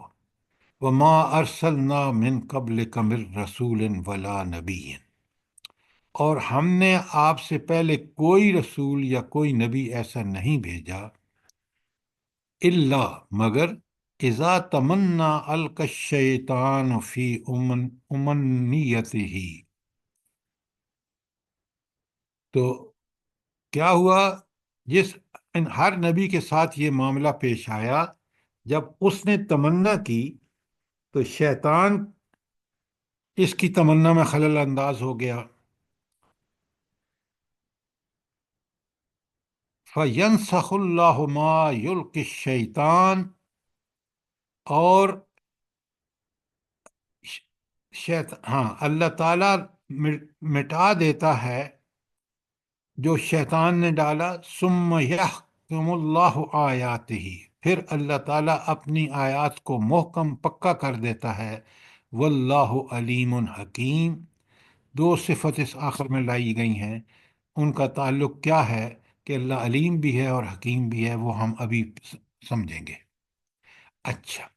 وما ارسلنا من قبلک من رسول ولا نبی، اور ہم نے آپ سے پہلے کوئی رسول یا کوئی نبی ایسا نہیں بھیجا، الا مگر اذا تمنا القى الشیطان فی امنیتہ، تو کیا ہوا ہر نبی کے ساتھ یہ معاملہ پیش آیا، جب اس نے تمنا کی تو شیطان اس کی تمنا میں خلل انداز ہو گیا۔ فَيَنْسَخُ اللَّهُ مَا يُلْقِي الشَّيْطَانُ، اور اللہ تعالیٰ مٹا دیتا ہے جو شیطان نے ڈالا، ثُمَّ يَحْكِمُ اللَّهُ آیَاتِهِ، پھر اللہ تعالیٰ اپنی آیات کو محکم پکا کر دیتا ہے۔ وَاللَّهُ عَلِيمٌ حَكِيمٌ، دو صفت اس آخر میں لائی گئی ہیں، ان کا تعلق کیا ہے کہ اللہ علیم بھی ہے اور حکیم بھی ہے، وہ ہم ابھی سمجھیں گے۔ اچھا،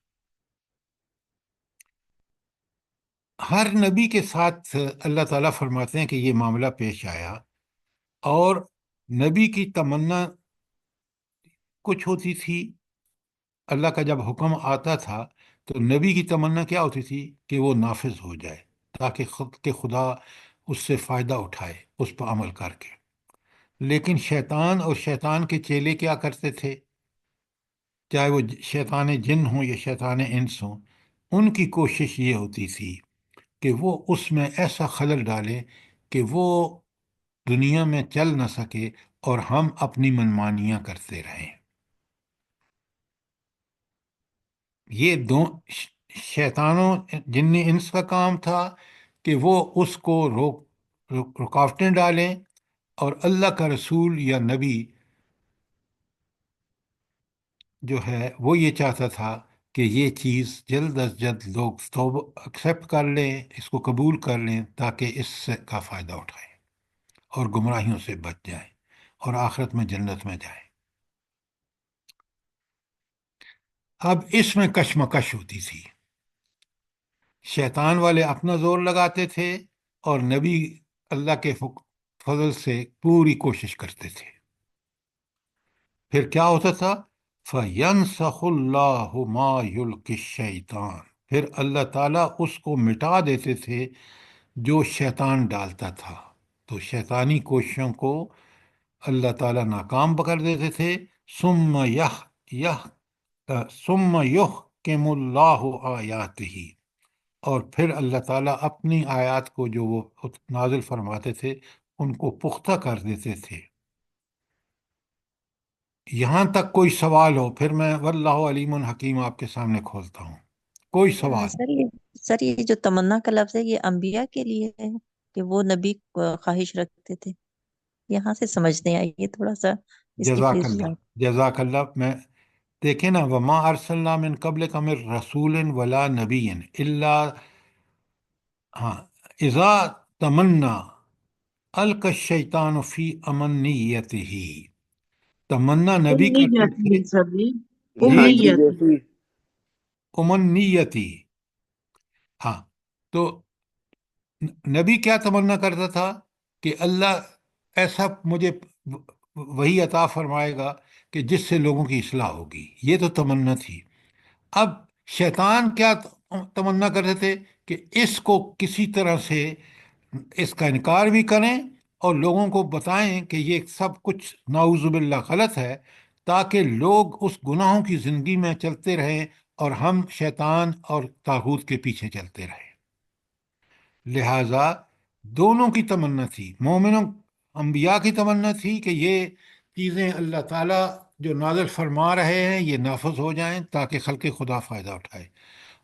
ہر نبی کے ساتھ اللہ تعالیٰ فرماتے ہیں کہ یہ معاملہ پیش آیا، اور نبی کی تمنا کچھ ہوتی تھی۔ اللہ کا جب حکم آتا تھا تو نبی کی تمنا کیا ہوتی تھی؟ کہ وہ نافذ ہو جائے، تاکہ کہ خدا اس سے فائدہ اٹھائے اس پر عمل کر کے۔ لیکن شیطان اور شیطان کے چیلے کیا کرتے تھے؟ چاہے وہ شیطان جن ہوں یا شیطان انس ہوں، ان کی کوشش یہ ہوتی تھی کہ وہ اس میں ایسا خلل ڈالے کہ وہ دنیا میں چل نہ سکے اور ہم اپنی منمانیاں کرتے رہیں۔ یہ شیطانوں جن انس کا کام تھا کہ وہ اس کو رکاوٹیں ڈالیں، اور اللہ کا رسول یا نبی جو ہے وہ یہ چاہتا تھا کہ یہ چیز جلد از جلد لوگ ایکسیپٹ کر لیں، اس کو قبول کر لیں، تاکہ اس سے کا فائدہ اٹھائیں اور گمراہیوں سے بچ جائیں اور آخرت میں جنت میں جائیں۔ اب اس میں کشمکش ہوتی تھی، شیطان والے اپنا زور لگاتے تھے اور نبی اللہ کے فضل سے پوری کوشش کرتے تھے۔ پھر کیا ہوتا تھا؟ فَيَنْسَخُ اللَّهُ مَا يُلْقِي الشَّيْطَانُ، پھر اللہ تعالیٰ اس کو مٹا دیتے تھے جو شیطان ڈالتا تھا۔ تو شیطانی کوششوں کو اللہ تعالیٰ ناکام کر دیتے تھے۔ ثُمَّ يُحْكِمُ اللَّهُ آیَاتِهِ، اور پھر اللہ تعالیٰ اپنی آیات کو جو وہ نازل فرماتے تھے ان کو پختہ کر دیتے تھے۔ یہاں تک کوئی سوال ہو پھر میں واللہ علیم حکیم آپ کے سامنے کھولتا ہوں۔ کوئی سوال؟ سر یہ جو تمنا کا لفظ ہے یہ انبیاء کے لیے ہے کہ وہ نبی خواہش رکھتے تھے، یہاں سے سمجھ نہیں آئی، یہ تھوڑا سا اس کی جزاک پلیز اللہ، جزاک اللہ۔ میں دیکھیں نا، وما ارسلنا من قبلک من رسول ولا نبی الا ہاں اذا تمنا القى الشیطان فی امنیتہ، تمنا نبی کرتے تھے سر جی، جی، جیسی امنیتی۔ ہاں، تو نبی کیا تمنا کرتا تھا کہ اللہ ایسا مجھے وہی عطا فرمائے گا کہ جس سے لوگوں کی اصلاح ہوگی، یہ تو تمنا تھی۔ اب شیطان کیا تمنا کرتے تھے کہ اس کو کسی طرح سے اس کا انکار بھی کریں اور لوگوں کو بتائیں کہ یہ سب کچھ نعوذ باللہ غلط ہے، تاکہ لوگ اس گناہوں کی زندگی میں چلتے رہیں اور ہم شیطان اور طاغوت کے پیچھے چلتے رہیں۔ لہٰذا دونوں کی تمنا تھی، مومنوں انبیاء کی تمنا تھی کہ یہ چیزیں اللہ تعالیٰ جو نازل فرما رہے ہیں یہ نافذ ہو جائیں تاکہ خلق خدا فائدہ اٹھائے،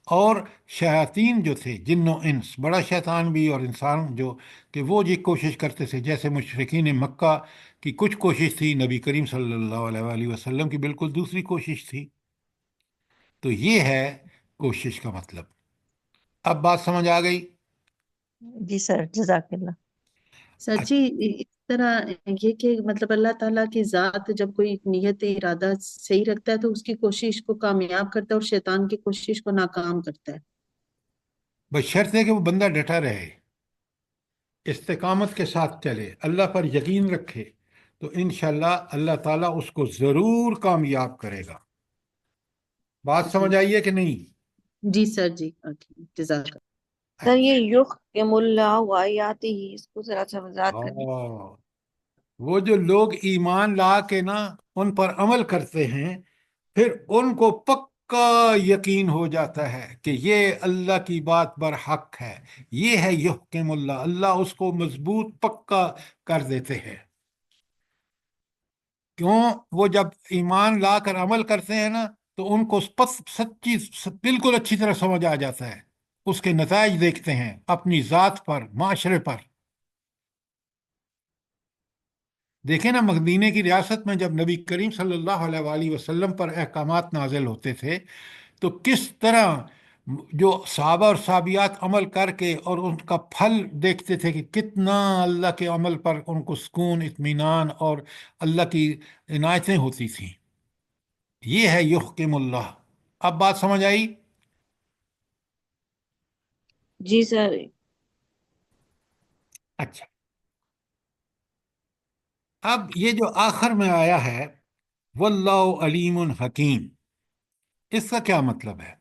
اور شیاطین جو تھے جن و انس، بڑا شیطان بھی اور انسان جو، کہ وہ یہ کوشش کرتے تھے، جیسے مشرکین مکہ کی کچھ کوشش تھی، نبی کریم صلی اللہ علیہ وآلہ وسلم کی بالکل دوسری کوشش تھی۔ تو یہ ہے کوشش کا مطلب۔ اب بات سمجھ آ گئی؟ جی سر، جزاک اللہ۔ سر جی اس طرح یہ کہ مطلب اللہ تعالیٰ کی ذات جب کوئی نیت ارادہ صحیح رکھتا ہے تو اس کی کوشش کو کامیاب کرتا ہے اور شیطان کی کوشش کو ناکام کرتا ہے۔ بشرط ہے کہ وہ بندہ ڈٹا رہے، استقامت کے ساتھ چلے، اللہ پر یقین رکھے، تو انشاءاللہ اللہ تعالیٰ اس کو ضرور کامیاب کرے گا۔ بات سمجھ آئی ہے کہ نہیں؟ جی سر جی، جزاک اللہ۔ سر یہ یحکم اللہ آیاتہ، اس کو ذرا سا وضاحت کریں۔ وہ جو لوگ ایمان لا کے نا ان پر عمل کرتے ہیں، پھر ان کو پکا یقین ہو جاتا ہے کہ یہ اللہ کی بات برحق ہے، یہ ہے یحکم اللہ، اللہ اس کو مضبوط پکا کر دیتے ہیں۔ کیوں؟ وہ جب ایمان لا کر عمل کرتے ہیں نا تو ان کو سچی بالکل اچھی طرح سمجھ آ جاتا ہے، اس کے نتائج دیکھتے ہیں اپنی ذات پر، معاشرے پر۔ دیکھیں نا، مدینے کی ریاست میں جب نبی کریم صلی اللہ علیہ وآلہ وسلم پر احکامات نازل ہوتے تھے تو کس طرح جو صحابہ اور صحابیات عمل کر کے اور ان کا پھل دیکھتے تھے کہ کتنا اللہ کے عمل پر ان کو سکون، اطمینان اور اللہ کی عنایتیں ہوتی تھیں۔ یہ ہے یحکم اللہ۔ اب بات سمجھ آئی؟ جی سر۔ اچھا، اب یہ جو آخر میں آیا ہے واللہ علیم حکیم، اس کا کیا مطلب ہے؟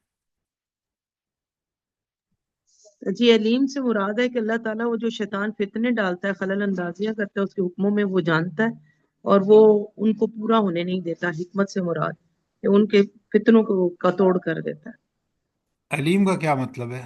جی علیم سے مراد ہے کہ اللہ تعالیٰ وہ جو شیطان فتنے ڈالتا ہے، خلل اندازیاں کرتا ہے اس کے حکموں میں، وہ جانتا ہے اور وہ ان کو پورا ہونے نہیں دیتا۔ حکمت سے مراد کہ ان کے فتنوں کو کا توڑ کر دیتا ہے۔ علیم کا کیا مطلب ہے؟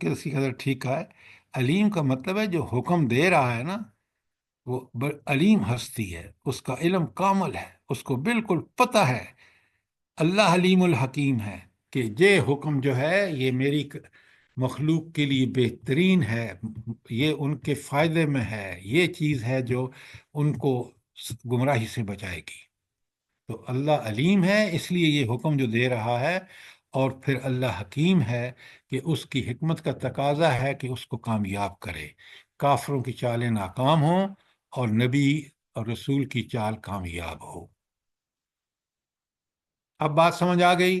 کسی قدر ٹھیک کہا ہے۔ علیم کا مطلب ہے جو حکم دے رہا ہے نا، وہ علیم ہستی ہے، اس کا علم کامل ہے، اس کو بالکل پتہ ہے۔ اللہ علیم الحکیم ہے کہ یہ حکم جو ہے یہ میری مخلوق کے لیے بہترین ہے، یہ ان کے فائدے میں ہے، یہ چیز ہے جو ان کو گمراہی سے بچائے گی۔ تو اللہ علیم ہے، اس لیے یہ حکم جو دے رہا ہے، اور پھر اللہ حکیم ہے کہ اس کی حکمت کا تقاضا ہے کہ اس کو کامیاب کرے، کافروں کی چالیں ناکام ہوں اور نبی اور رسول کی چال کامیاب ہو۔ اب بات سمجھ آ گئی؟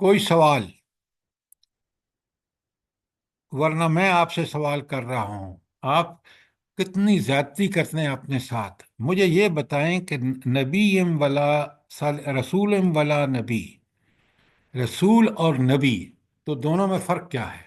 کوئی سوال؟ ورنہ میں آپ سے سوال کر رہا ہوں، آپ کتنی زیادتی کرتے ہیں اپنے ساتھ۔ مجھے یہ بتائیں کہ نبی ولا رسول ولا نبی، رسول اور نبی، تو دونوں میں فرق کیا ہے؟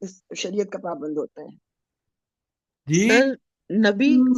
اس شریعت کا پابند ہوتا ہے۔ جی سر نبی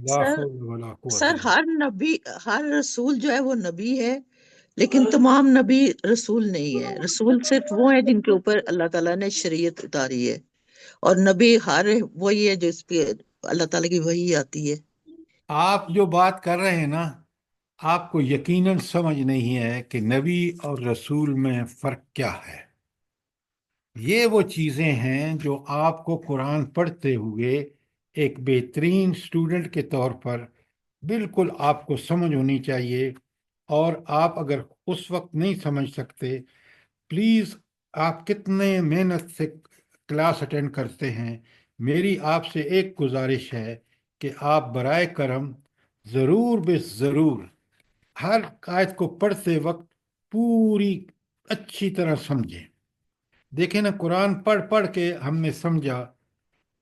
لا سر حول ولا قوت سر الا ہر نبی ہر رسول جو ہے وہ نبی ہے، لیکن تمام نبی رسول نہیں ہے۔ رسول صرف وہ ہیں جن کے اوپر اللہ تعالیٰ نے شریعت اتاری ہے، اور نبی ہر وہی ہے جس پہ اللہ تعالیٰ کی وحی آتی ہے۔ آپ جو بات کر رہے ہیں نا، آپ کو یقیناً سمجھ نہیں ہے کہ نبی اور رسول میں فرق کیا ہے۔ یہ وہ چیزیں ہیں جو آپ کو قرآن پڑھتے ہوئے ایک بہترین اسٹوڈنٹ کے طور پر بالکل آپ کو سمجھ ہونی چاہیے، اور آپ اگر اس وقت نہیں سمجھ سکتے، پلیز، آپ کتنے محنت سے کلاس اٹینڈ کرتے ہیں، میری آپ سے ایک گزارش ہے کہ آپ برائے کرم ضرور بے ضرور ہر آیت کو پڑھتے وقت پوری اچھی طرح سمجھیں۔ دیکھیں نا، قرآن پڑھ پڑھ کے ہم نے سمجھا،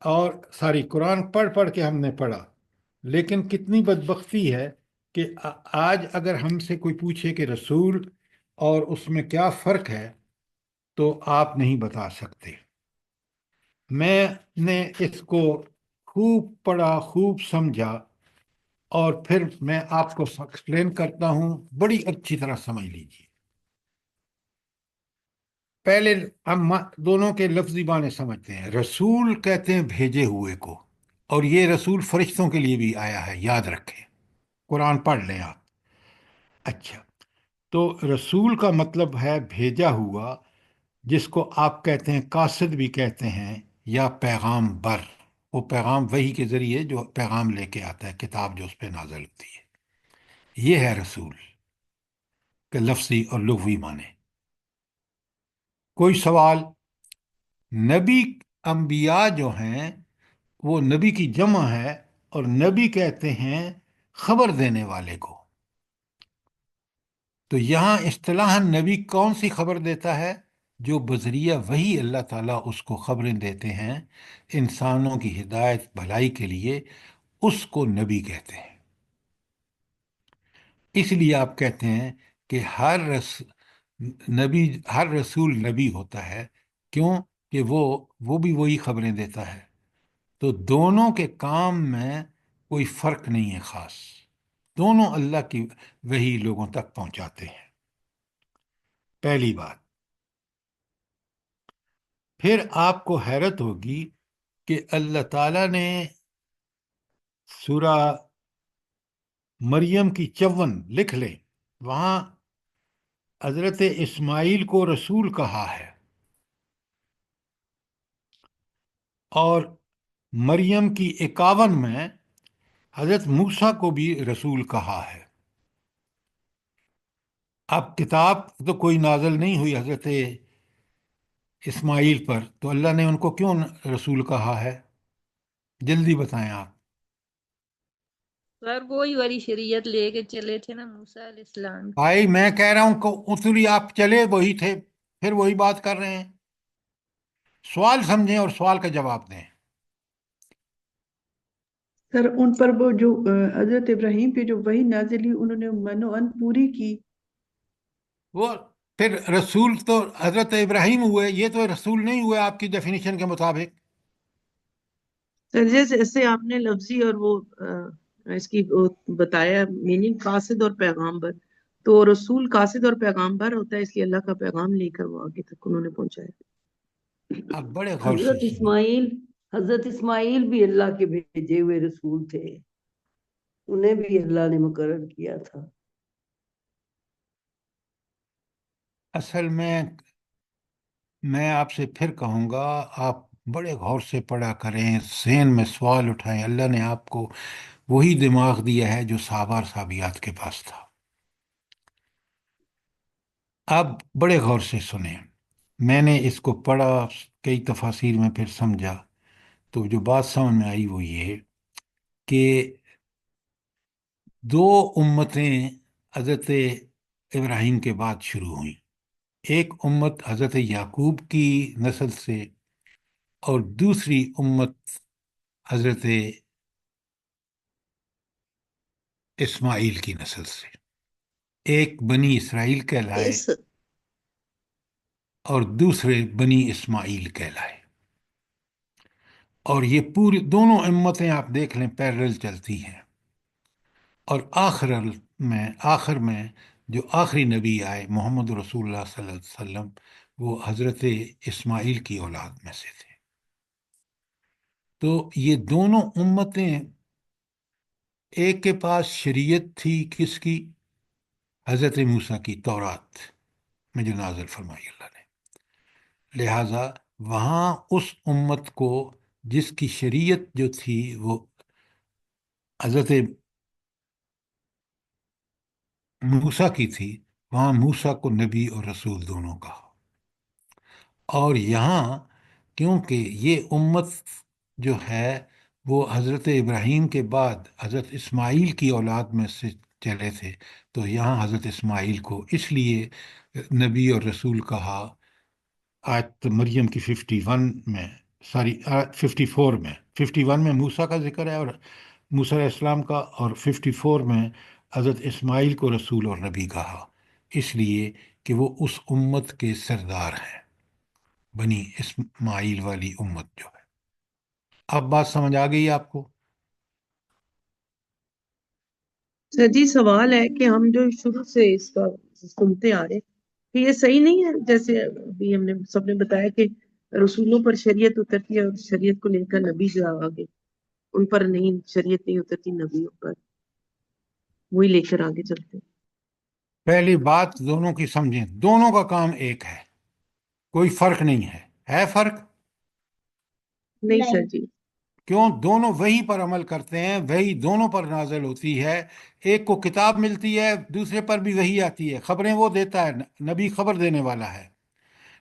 اور ساری قرآن پڑھ پڑھ کے ہم نے پڑھا، لیکن کتنی بدبختی ہے کہ آج اگر ہم سے کوئی پوچھے کہ رسول اور اس میں کیا فرق ہے، تو آپ نہیں بتا سکتے۔ میں نے اس کو خوب پڑھا، خوب سمجھا، اور پھر میں آپ کو ایکسپلین کرتا ہوں، بڑی اچھی طرح سمجھ لیجیے۔ پہلے ہم دونوں کے لفظی معنی سمجھتے ہیں۔ رسول کہتے ہیں بھیجے ہوئے کو، اور یہ رسول فرشتوں کے لیے بھی آیا ہے، یاد رکھیں، قرآن پڑھ لیں آپ۔ اچھا، تو رسول کا مطلب ہے بھیجا ہوا، جس کو آپ کہتے ہیں قاصد بھی کہتے ہیں، یا پیغام بر۔ وہ پیغام وحی کے ذریعے جو پیغام لے کے آتا ہے، کتاب جو اس پہ نازل ہوتی ہے، یہ ہے رسول کے لفظی اور لغوی معنی۔ کوئی سوال؟ نبی، انبیاء جو ہیں وہ نبی کی جمع ہے، اور نبی کہتے ہیں خبر دینے والے کو۔ تو یہاں اصطلاحاً نبی کون سی خبر دیتا ہے؟ جو بذریعہ وہی اللہ تعالیٰ اس کو خبریں دیتے ہیں انسانوں کی ہدایت بھلائی کے لیے، اس کو نبی کہتے ہیں۔ اس لیے آپ کہتے ہیں کہ ہر رسول نبی ہوتا ہے، کیوں کہ وہ بھی وہی خبریں دیتا ہے۔ تو دونوں کے کام میں کوئی فرق نہیں ہے خاص، دونوں اللہ کی وحی لوگوں تک پہنچاتے ہیں، پہلی بات۔ پھر آپ کو حیرت ہوگی کہ اللہ تعالیٰ نے سورہ مریم کی 54 لکھ لیں، وہاں حضرت اسماعیل کو رسول کہا ہے، اور مریم کی 51 میں حضرت موسیٰ کو بھی رسول کہا ہے۔ اب کتاب تو کوئی نازل نہیں ہوئی حضرت اسماعیل پر، تو اللہ نے ان کو کیوں رسول کہا ہے؟ جلدی بتائیں آپ۔ سر وہی والی شریعت لے کے چلے تھے نا موسیٰ علیہ السلام کی۔ بھائی میں کہہ رہا ہوں کہ اتری آپ چلے وہی تھے، پھر وہی بات کر رہے ہیں۔ سوال سمجھیں اور سوال کا جواب دیں۔ سر ان پر وہ جو حضرت ابراہیم پہ جو وہی نازل ہوئی انہوں نے من و ان پوری کی. وہ پھر رسول تو حضرت ابراہیم ہوئے، یہ تو رسول نہیں ہوئے آپ کی ڈیفینیشن کے مطابق. سر جیسے آپ نے لفظی اور وہ اس کی وہ بتایا میننگ قاصد اور پیغامبر، تو رسول قاصد اور پیغامبر ہوتا ہے، اس لیے اللہ کا پیغام لے کر وہ آگے تک انہوں نے پہنچایا. آپ بڑے غور سے حضرت اسماعیل بھی اللہ کے بھیجے ہوئے رسول تھے، انہیں بھی اللہ نے مقرر کیا تھا. اصل میں آپ سے پھر کہوں گا، آپ بڑے غور سے پڑھا کریں، ذہن میں سوال اٹھائیں. اللہ نے آپ کو وہی دماغ دیا ہے جو صحابہ اور صحابیات کے پاس تھا. آپ بڑے غور سے سنیں. میں نے اس کو پڑھا، کئی تفاسیر میں پھر سمجھا، تو جو بات سمجھ میں آئی وہ یہ کہ دو امتیں حضرت ابراہیم کے بعد شروع ہوئیں. ایک امت حضرت یعقوب کی نسل سے اور دوسری امت حضرت اسماعیل کی نسل سے. ایک بنی اسرائیل کہلائے اس اور دوسرے بنی اسماعیل کہلائے. اور یہ پوری دونوں امتیں آپ دیکھ لیں پیرل چلتی ہیں. اور آخر میں جو آخری نبی آئے محمد رسول اللہ صلی اللہ علیہ وسلم، وہ حضرت اسماعیل کی اولاد میں سے تھے. تو یہ دونوں امتیں، ایک کے پاس شریعت تھی کس کی؟ حضرت موسیٰ کی، تورات میں جو نازل فرمائی اللہ نے. لہٰذا وہاں اس امت کو جس کی شریعت جو تھی وہ حضرت موسیٰ کی تھی، وہاں موسیٰ کو نبی اور رسول دونوں کہا. اور یہاں کیونکہ یہ امت جو ہے وہ حضرت ابراہیم کے بعد حضرت اسماعیل کی اولاد میں سے چلے تھے، تو یہاں حضرت اسماعیل کو اس لیے نبی اور رسول کہا. آیت مریم کی 51 میں، 51 میں موسیٰ کا ذکر ہے اور موسیٰ علیہ السلام کا، اور 54 میں حضرت اسماعیل کو رسول اور نبی کہا، اس لیے کہ وہ اس امت کے سردار ہیں، بنی اسماعیل والی امت جو ہے. اب بات سمجھ آ گئی آپ کو؟ سر جی سوال ہے کہ ہم جو شروع سے اس کا سنتے آ رہے کہ یہ صحیح نہیں ہے، جیسے ابھی ہم نے سب نے بتایا کہ رسولوں پر شریعت اترتی ہے اور شریعت کو لے کر نبی جو آگے، ان پر نہیں، شریعت نہیں اترتی، نبیوں پر وہی لے کر آگے چلتے. پہلی بات دونوں کی سمجھیں، دونوں کا کام ایک ہے، کوئی فرق نہیں ہے. ہے فرق؟ نہیں سر جی. کیوں؟ دونوں وہی پر عمل کرتے ہیں، وہی دونوں پر نازل ہوتی ہے. ایک کو کتاب ملتی ہے، دوسرے پر بھی وہی آتی ہے، خبریں وہ دیتا ہے، نبی خبر دینے والا ہے.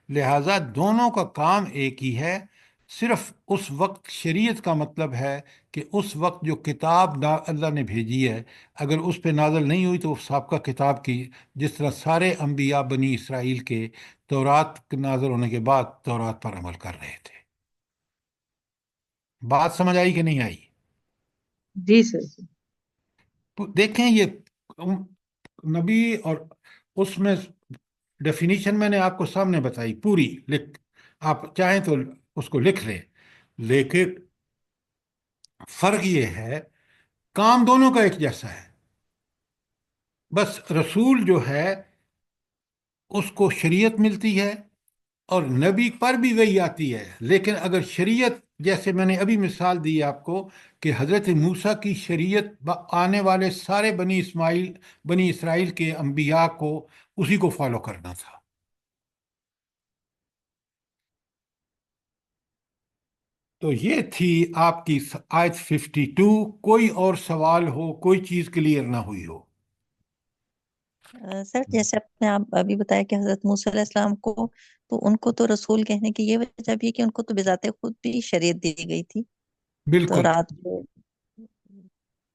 لہٰذا دونوں کا کام ایک ہی ہے. صرف اس وقت شریعت کا مطلب ہے کہ اس وقت جو کتاب اللہ نے بھیجی ہے اگر اس پہ نازل نہیں ہوئی تو وہ سابقہ کتاب کی، جس طرح سارے انبیاء بنی اسرائیل کے تورات نازل ہونے کے بعد تورات پر عمل کر رہے تھے. بات سمجھ آئی کہ نہیں آئی؟ جی سر جی. دیکھیں یہ نبی اور اس میں ڈیفینیشن میں نے آپ کو سامنے بتائی پوری، آپ چاہیں تو اس کو لکھ لیں. لیکن فرق یہ ہے کام دونوں کا ایک جیسا ہے. بس رسول جو ہے اس کو شریعت ملتی ہے اور نبی پر بھی وہی آتی ہے. لیکن اگر شریعت، جیسے میں نے ابھی مثال دی آپ کو کہ حضرت موسیٰ کی شریعت آنے والے سارے بنی اسرائیل کے انبیاء کو اسی کو فالو کرنا تھا. تو یہ تھی آپ کی آیت 52. کوئی اور سوال ہو، کوئی چیز کلیئر نہ ہوئی ہو؟ سر جیسے آپ ابھی بتایا کہ حضرت موسیٰ علیہ السلام کو، تو ان کو تو رسول کہنے کی یہ وجہ بھی ہے کہ ان کو تو بذات خود بھی شریعت دی گئی تھی. تو بالکل رات کو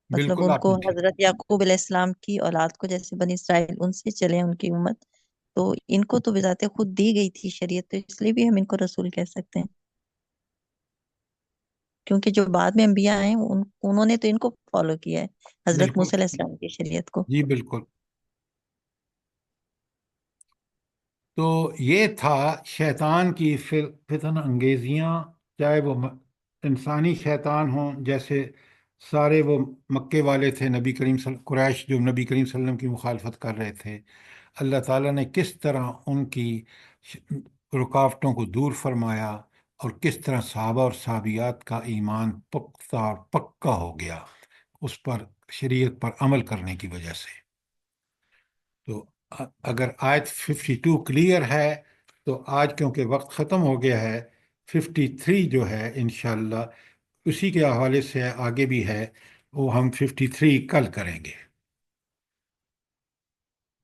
مطلب بالکل ان آپ کو نے ٹھیک. حضرت یعقوب علیہ السلام کی اولاد کو جیسے بنی اسرائیل ان سے چلے ان کی امت، تو ان کو تو بذات خود دی گئی تھی شریعت، تو اس لیے بھی ہم ان کو رسول کہہ سکتے ہیں. کیونکہ جو بعد میں انبیاء آئے ہیں انہوں نے تو ان کو فالو کیا ہے، حضرت بالکل موسیٰ علیہ السلام کی شریعت کو۔ جی بالکل۔ تو یہ تھا شیطان کی فتن انگیزیاں، چاہے وہ انسانی شیطان ہوں، جیسے سارے وہ مکے والے تھے، نبی کریم قریش جو نبی کریم صلی اللہ علیہ وسلم کی مخالفت کر رہے تھے، اللہ تعالیٰ نے کس طرح ان کی رکاوٹوں کو دور فرمایا، اور کس طرح صحابہ اور صحابیات کا ایمان پختہ اور پکا ہو گیا اس پر، شریعت پر عمل کرنے کی وجہ سے۔ تو اگر آیت 52 کلیئر ہے تو آج کیونکہ وقت ختم ہو گیا ہے، 53 جو ہے انشاءاللہ اسی کے حوالے سے آگے بھی ہے، وہ ہم 53 کل کریں گے۔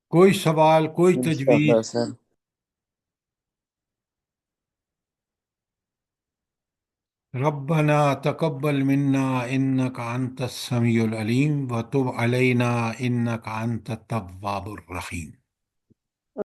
کوئی سوال، کوئی انشاءاللہ تجویز؟ سر۔ ربنا تقبل منا انك انت السميع العليم وتب علينا انك انت التواب الرحيم۔